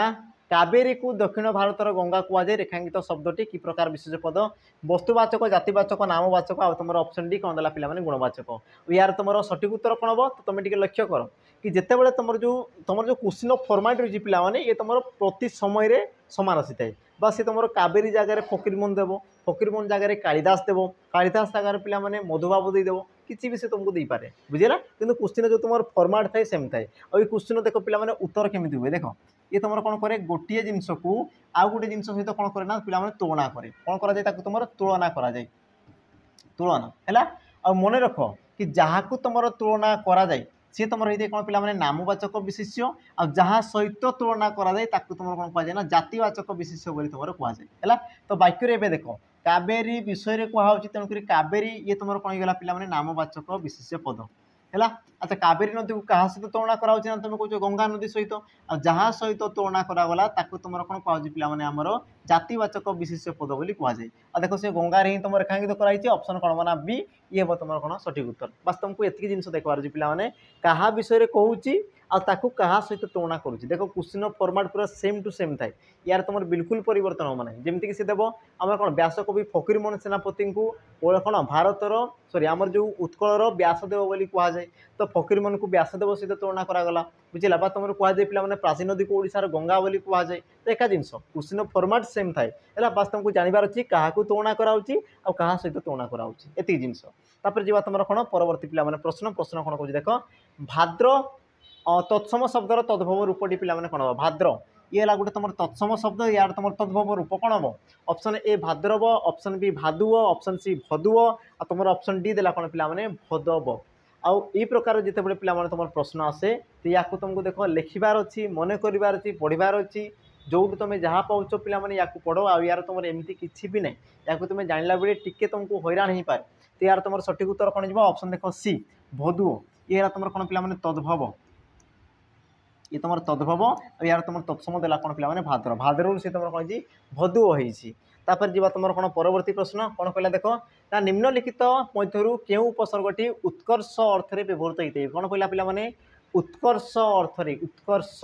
कावेरी को दक्षिण भारतर गंगा कहुए रेखांकित शब्दटी कि प्रकार विशेष पद वस्तुवाचक जातिवाचक नामवाचक आ तुम ऑप्शन डी कौन देला पिलाने गुणवाचक यार तुम सठिक उत्तर कौन हम तो तुम टे लक्ष्य कर कि जितेबाला तुम जो क्वेश्चन फॉर्मेट रही पिलाने ये तुम प्रति समय सामान आसी थाए बा सी तुम कावेरी जगह फकीरमोहन देव फकीरमोहन जगह कालिदास देव कालिदास जगह पिलाने मधुबाबू देव किसी भी से तुमको दे पारे बुझेगा किंतु क्वेश्चन जो तुम फॉर्मेट थाए सेम थाए और ये क्वेश्चन देख पिलाने उत्तर केमी हुए देख ये तुम कौन करे गोटे जिनस को आउ गोटे जिन सहित कौन करे ना पिलाने तुलना करे कौन करा तुम तुलना करा जाए तुलना है आ मन रख कि जहाँ को तुम तुलना करा जाए सी तुम रही कौन पिलाने नामवाचक विशेष्य आ जहाँ सहित तुलना करा जाए तुम कौन कहुए ना जातिवाचक विशेष्य बोली तुम कहुए है तो वाक्य एवं देख कावेरी विषय कहुच्छी तेणुक कावेरी ये तुम कौन होगा पिलाने नामवाचक विशेष्य पद है अच्छा कावेरी नदी को क्या सहित तुलना कराऊँ ना तुम कहो गंगा नदी सहित आ जहाँ सहित तुलना करागला तुम कौन कहुच्छी पिलाने आमर जातिवाचक विशेष्य पद बोली कहुए। आ देखो से गंगार ही तुम रेखांकित कराई ऑप्शन कौन ना बी ये हम तुम कौन सठिक उत्तर। बस तुमको एतिक जिन देखबार अच्छे पाने क्या विषय कहूँ आकु क्या सहित तुलना करुँच। देख क्वेश्चन फॉर्मेट पूरा सेम टू सेम थाए यार तुम बिल्कुल परिवर्तन हम ना जमीक सी देव आम कौन व्यासकवि फकीरमोहन सेनापति को कौन भारतर सॉरी आमर जो उत्कलर व्यासदेव बोली कहुए तो फकीरमोहन को व्यासदेव सहित तुलना करागला बुझेगा बा तुम कहुए पे प्राचीन नदी को ओडिशार गंगा बोली कहुए तो एका जिन क्वेश्चन फॉर्मेट सेम थाए है बस तुमको जानवर अच्छी क्या तुलना कराऊँगी आ क्या सहित तुलना कराऊँगी एति जिन जी तुम कौन परवर्ती पे प्रश्न प्रश्न कौन कह देख भाद्र तत्सम शब्दर तद्भव रूपटी पे कौन हम भाद्र ये है गोटे तुम तत्सम शब्द यार तुम तद्भव रूप कौन हम ऑप्शन ए भाद्रव ऑप्शन बी भादुव ऑप्शन सी भदुव आ तुम ऑप्शन डी देला कौन पे भदव आउ ई प्रकार जिते बड़े पे तुम प्रश्न आसे तो या तुमको देख लिखार अच्छी मन करार अच्छी पढ़ार अच्छी जो तुम जहाँ पाच पे या पढ़ आ यार तुम एमती किसी भी ना या तुम जानला बेले टिके तुमको हैरान हो पाए तो यार तुम सठिक उत्तर कौन जी ऑप्शन देख सी भदुव ये तुम कौन पे तद्भव ये तुम तद्भव यार तुम तत्सम देला कौन पे भाद्र भाद्र से तुम कौन जी भदुव होपर जी तुम कौन परवर्ती प्रश्न कौन कहला देख ना निम्नलिखित मध्य क्यों उपसर्गटी उत्कर्ष अर्थ में व्यवहृत होता है कौन कहला पे उत्कर्ष अर्थ उत्कर्ष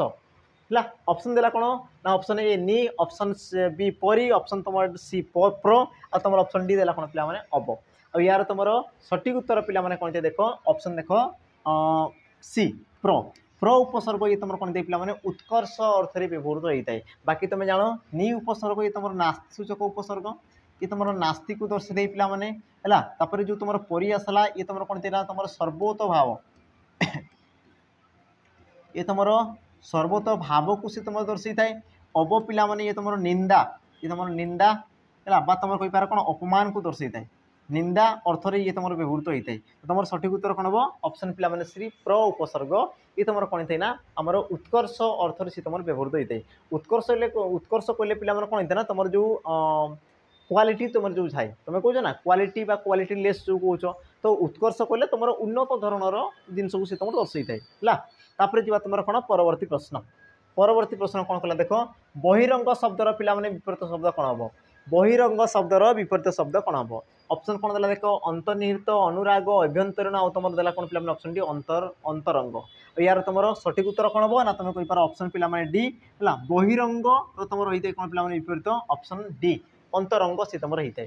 है ऑप्शन देला कौन ना ऑप्शन ए नी ऑप्शन बी परी ऑप्शन तुम सी प्र आ तुम ऑप्शन डी देला कौन पे अब आ यार तुम सठिक उत्तर पे कौन देख ऑप्शन देख सी प्र प्र उपसर्ग ये तुम कौन पे उत्कर्ष अर्थ में व्यवहृत होता है बाकी तुम जान नी उपसर्ग ये तुम नास्ति सूचक उपसर्ग ये तुम नास्ति को दर्शाई पे है जो तुम परी आसला ये तुम कौन था तुम सर्वोत भाव ये तुम सर्वोत भाव को सी तुम दर्शाई थाए अब पे ये तुम निंदा है तुम कहींपार कौन अपमान को दर्शाई थाए निंदा अर्थ में ये तुम व्यवहृत होता है तुम सठिक उत्तर कौन हम ऑप्शन पे श्री प्र उपसर्ग ये तुम कौन थे ना आमर उत्कर्ष अर्थ से तुम व्यवहृत होता है उत्कर्ष कहले पे कौन था ना तुम जो क्वालिटी तुम जो थाए तुम कह ना क्वालिटी क्वालिटी लेस जो कौच तो उत्कर्ष कहले तुम उन्नत धरणर जिनस को सी तुम दर्शाई थाए है जी तुम कौन परवर्ती प्रश्न कौन कला देख बहिरंग शब्दर पे विपरीत शब्द कौन हम बहिरंग शब्दर विपरीत शब्द कौन हम ऑप्शन कौन देला देख अंतर्निहित अनुराग अभ्यंतरण आ तुम देला कौन पे ऑप्शन डी अंतरंग यार तुम सठिक उत्तर कौन हम ना तुम कहींपार ऑप्शन पे डी है बहिरंग तुम रही है कौन पे विपरीत ऑप्शन डी अंतरंग सी तुम रही है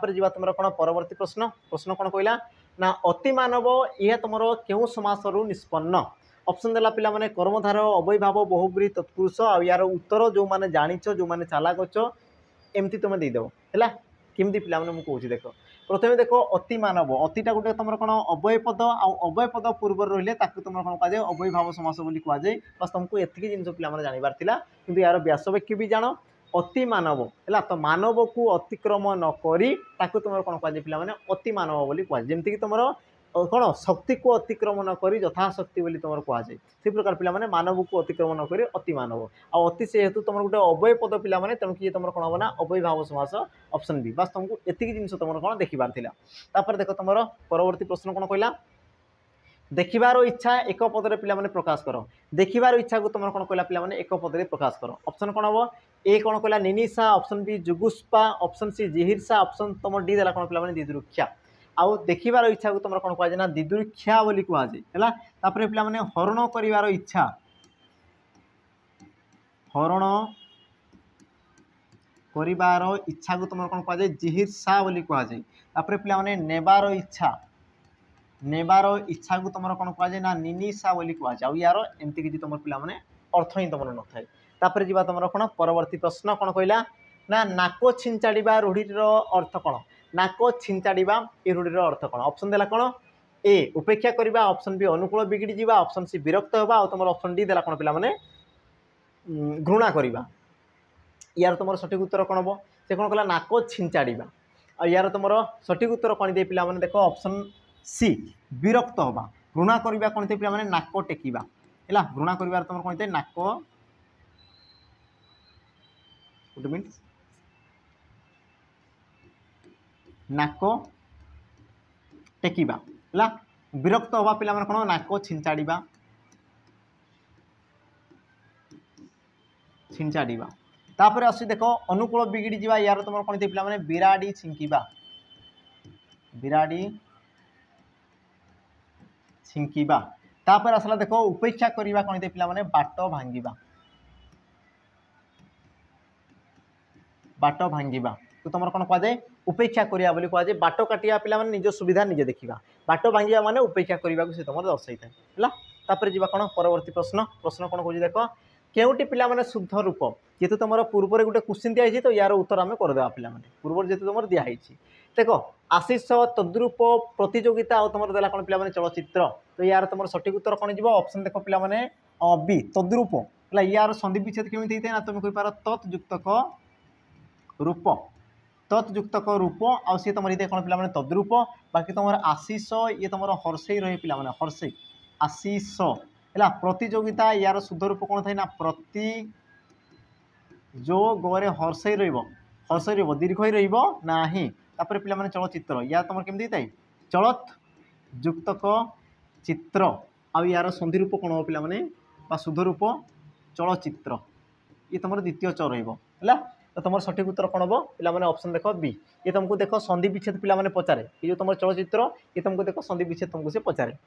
जी तुम कौन परवर्ती प्रश्न कौन कहला ना अतिमानव यह तुम क्यों समासरू निष्पन्न ऑप्शन देला पे कर्मधार अवयभाव बहुब्री तत्पुरुष आ यार उत्तर जो मैंने जानिच जो मैंने चालाक अच्छ एमती तुम देदेव है केमती पे मुझे कौच देख प्रथम देख अति मानव अतिटा गोटे तुम कौन अवय पद अवय पद पूर्व रही तुम कौन कहुए अवय भाव समास बोली कहुए बस तुमको एतिक जिन पे जानवर कि यार व्यासवाक्य भी जान अति मानव है तो मानव को अतिक्रम नक तुम कौन कहुए पे अति मानव बोली कहुए जमीक तुम कौन शक्ति को अतिक्रम नक यथाशक्ति बोली तुम कहुए से प्रकार पे मानव को अतिक्रम नक अति मानव अति सेहेतु तुम गोटे अवय पद पे तेणु कि तुम कौन हम ना अवय भाव समास ऑप्शन बी बस तुमको एतिक जिन तुम कौन देखिबार देख तुम परवर्ती प्रश्न कौन कहला देखिबार इच्छा एक पदरे पे प्रकाश कर देखिबार इच्छा को तुम कौन कहला पे एक पदरे प्रकाश कर ऑप्शन कौन हम ए कौन कहला निनिशा ऑप्शन बी जुगुस्पा ऑप्शन सी जिहिर्षा ऑप्शन तुम डी देला कौन पे दिदुरुक्षा आउ देखिबार इच्छा को तुम कौन कहुए ना दिदुरुक्षा बोली कहुए है पे हरण करिवार इच्छा हरण करिवार इच्छा को तुम कौन कहुए जिहिर्षा बोली कहुए पे नेबार इच्छा को तुम कौन कहुए ना निनिशा बोली कहुए आ यार एमती किसी तुम पे अर्थ ही तुम न थाए जी तुम कौन परवर्ती प्रश्न कौन कहला ना नाक छिंचाड़ा रूढ़ीर अर्थ कौन नाक छिंचाड़ा ये रूढ़ीर अर्थ कौन ऑप्शन देला कौन ए उपेक्षा करवा ऑप्शन बी अनुकूल बिगड़ी जावा ऑप्शन सी विरक्त होगा तुम ऑप्शन डी देला कौन पे घृणा करवा यार तुम सठिक उत्तर कौन हम से कौन कहला नाक छिंचाड़ा आ यार तुम सठिक उत्तर कौन दे पे देख ऑप्शन सी विरक्त होगा घृणा करवा कौन थे पे नाक टेकिबा है घृणा कर तुम कौन थे नाक गोटे मिनट नाक टेकिबा है विरक्त हवा पे कौन नाक छिंचाड़ा तापर आसी देख अनुकूल बिगिड़ी जावा यार तुम कौन पे मैंने बिराड़ी छिंकिबा बिराड़ी छिंकिबा तापर आसला देख उपेक्षा करवा कौन पे मैंने बाट भांगिबा बाट भांगिबा तो तुम कौन कहुए उपेक्षा करिया बोली कहुए बाट काटिया पिला माने निज सुविधा निजे देखा बाट भांगिबा माने उपेक्षा करने को तुम दर्शाई है तापर जी कौन परवर्ती प्रश्न प्रश्न कौन कह देख केउटी पिला माने शुद्ध रूप जेतु तुम पूर्व गोटे क्वेश्चन दिखाई तो यार उत्तर आम करदे पिला पूर्व जेतु तुम दिखाई देख आशीष तद्रूप प्रतियोगिता और तुम देला कौन पिला माने चलचित्र तो यार तुम सठिक उत्तर कौन जी ऑप्शन देख पिला माने बी तद्रूप है यार संधि विच्छेद केमी होता है ना तुम कहींपार तत्युक्तक रूप तत्युक्तक रूप आ सी तुम कौन पिला माने तद्रूप बाकी तुम आशीष ये तुम हर्षई रहे पिला माने हर्षई आशीष है प्रतियोगिता यार शुद्ध रूप कौन थाए ना प्रति जो गरे हर्षई रही दीर्घई रहा पे मैंने चलचित्र या तुम केमती थाए चलत युक्तक चित्र आ यार संधि रूप कौन हम पिला माने शुद्ध रूप चलचित्र ये तुम द्वितीय च रहा तो तुम सठिक उत्तर कौन हम पिला माने ऑप्शन देख बी ये तुमको देख संधि विच्छेद पिला माने पचारे ये जो तुम चलचित्र ये तुमको देख संधि विच्छेद तुमको से पचारे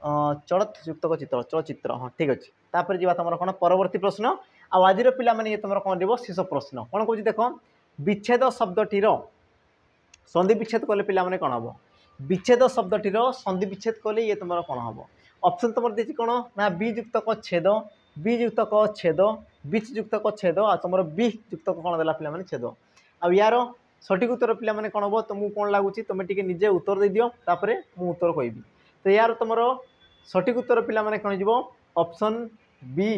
चलत युक्तक चित्र चलचित्र हाँ ठीक अच्छे तापर जी तुम कौन परवर्ती प्रश्न आज पिला माने ये तुम कौन देव शेष प्रश्न कौन कह देख विच्छेद शब्दटीर संधि विच्छेद कले पिला माने कौन हम विच्छेद शब्दटीर संधि विच्छेद कले ये तुम कौन हम ऑप्शन तुम दी कौन ना बी युक्तक छेद बी युक्तक छेद बीच युक्तक छेद आ तुम बी युक्तक कौन देला पिला माने छेद आ यार सठिक उत्तर पिला माने कौन हम तुमको कौन लगुच तुम टे निजे उत्तर दे दियो तापर मु उत्तर कहबी तो यार तुम सठिक उत्तर पिला माने कौन जीवो ऑप्शन बी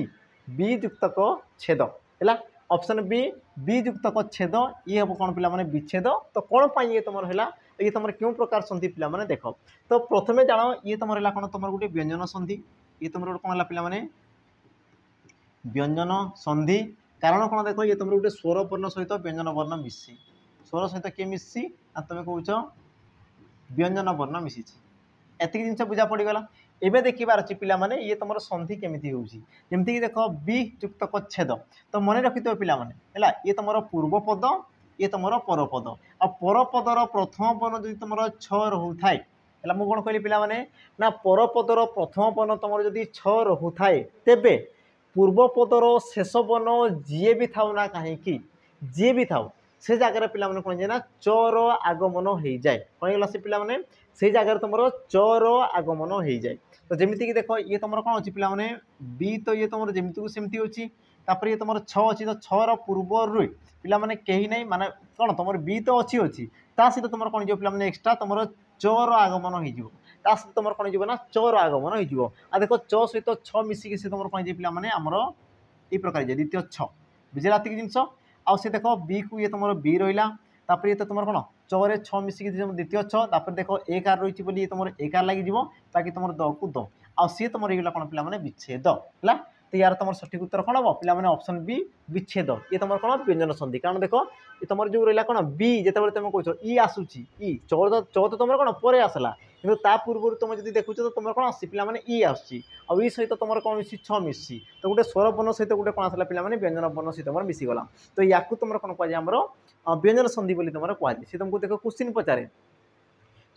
बी युक्तक छेद है ऑप्शन बी बी युक्तक छेद ये हम कौन पिला माने विच्छेद तो कौन पाई ये तुम है ये तुम क्यों प्रकार संधि पिला माने देख तो प्रथमे जान ये तुम है कौन तुम गोटे व्यंजन संधि ये तुम कौन है पिला माने व्यंजन संधि कारण कौन देख ये तुम गोटे स्वर वर्ण सहित व्यंजन वर्ण मिसी स्वर सहित किए मिसी तुम कौच व्यंजन वर्ण मिसी एतिक जिन बुझा पड़गला एवं देखिबार अच्छी पिला माने ये तुम संधि केमी होमती देख बी युक्तक छेद तो मन रखि पिला माने ये तुम पूर्व पद ये तुम परपद आ परपदर प्रथम पद जो तुम छ रोए है मुझे कौन कहली पिला माने ना परपदर प्रथम पद तुम जदि छ रोए तेबे पूर्वपदर शेष बन जी भी थाउ ना कहीं जी भी थाउ से जगह पिला माने कौन ना चर आगमन हो जाए कौन गला से पिला माने से जगह तुम चर आगमन हो जाए तो जमीती देख ये तुम कौन अच्छी पिला माने बी तो ये तुम जमीती को सेमती अच्छी तापर ये तुम छ अच्छी तो छर पूर्व पिला माने कहीं नहीं माने कौन तुम बी तो अच्छी अच्छी ता सहित तुम कौन जो पिला माने एक्सट्रा तुम चर आगमन हो तुम कौन हो ना चर आगमन हो देख च सहित छ मिसिकी से तुम कौन पिला माने आमर ये प्रकार द्वितीय छ बुझेगा ये जिनस आउ से देख बी को ये तुम बी रहा तापर ये तो तुम कौन चौरे छ मिसिकी द्वितीय छ तापर देख एक आर रही बोली तुम एक आर लगे बाकी तुम द को द आ सी तुम ये कौन पिला माने विच्छेद है तो यार तुम सठिक उत्तर कौन हम पिला माने ऑप्शन बी विच्छेद ये तुम कौन व्यंजन संधि कारण देख ये तुम जो रहा कौन बी जिते तुम कौच इ आसूची इ चौ तो तुम कौन पर आसला कि पूर्व तुम जब देखुच तो तुम कौन आस पिला माने इ आसी आई सहित तुम कौन मिसी छ मिसी तो गोटे स्वर वर्ण सहित गोटे कौन आसला पिला माने व्यंजन वर्ण सहित तुम मिसीगला तो या तुम कौन कह आमर व्यंजन संधि बोली तुम कहुए सी तुमको देख क्वेश्चन पचारे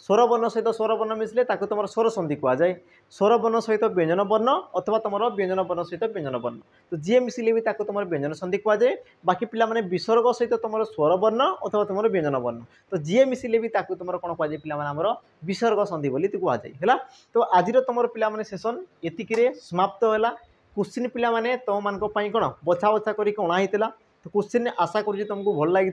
स्वर वर्ण सहित स्वर वर्ण मिसले तुम स्वर संधि कहुए स्वर वर्ण सहित व्यंजन वर्ण अथवा तुम व्यंजन वर्ण सहित व्यंजन वर्ण तो जी मिसिले भी तुम व्यंजन संधि कहुए बाकी पिला माने विसर्ग सहित तुम स्वर वर्ण अथवा तुम व्यंजन वर्ण तो जी मिसिले भी तुम कौन कहुए पिला माने आमर विसर्ग संधि बोली कहुए है तो आज तुम पिला माने सेशन एतिक समाप्त है क्वेश्चन पिला माने तुम मान कौन बछा बछा कर अणाई तो क्वेश्चन आशा करुँच तुमको भल लगी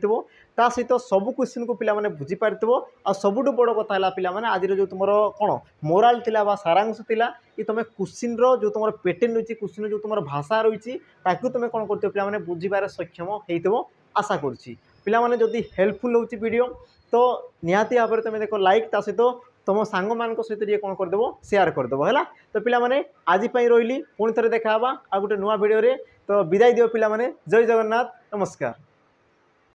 ता सहित सब क्वेश्चन को पिला माने बुझी पारिथिबो आ सबुठु बड़ कथा है पिला माने आज जो तुम कौन मोराल थिला बा सारांश थिला कि तुम क्वेश्चन जो तुम पैटर्न रही क्वेश्चन जो तुम भाषा रही तुम कौन कर पिला माने बुझीबार सक्षम होइथिबो आशा करुँची पिला माने जदि हेल्पफुल होची वीडियो तो निहाती भाव में तुम देख लाइक ता सहित तुम सांग मान सहित ये कौन करदेव शेयर करदेव है तो पिला माने आज रही पुणी थे देखा आ गोटे नुआ वीडियो रे तो विदाय दियो पिला माने जय जगन्नाथ नमस्कार।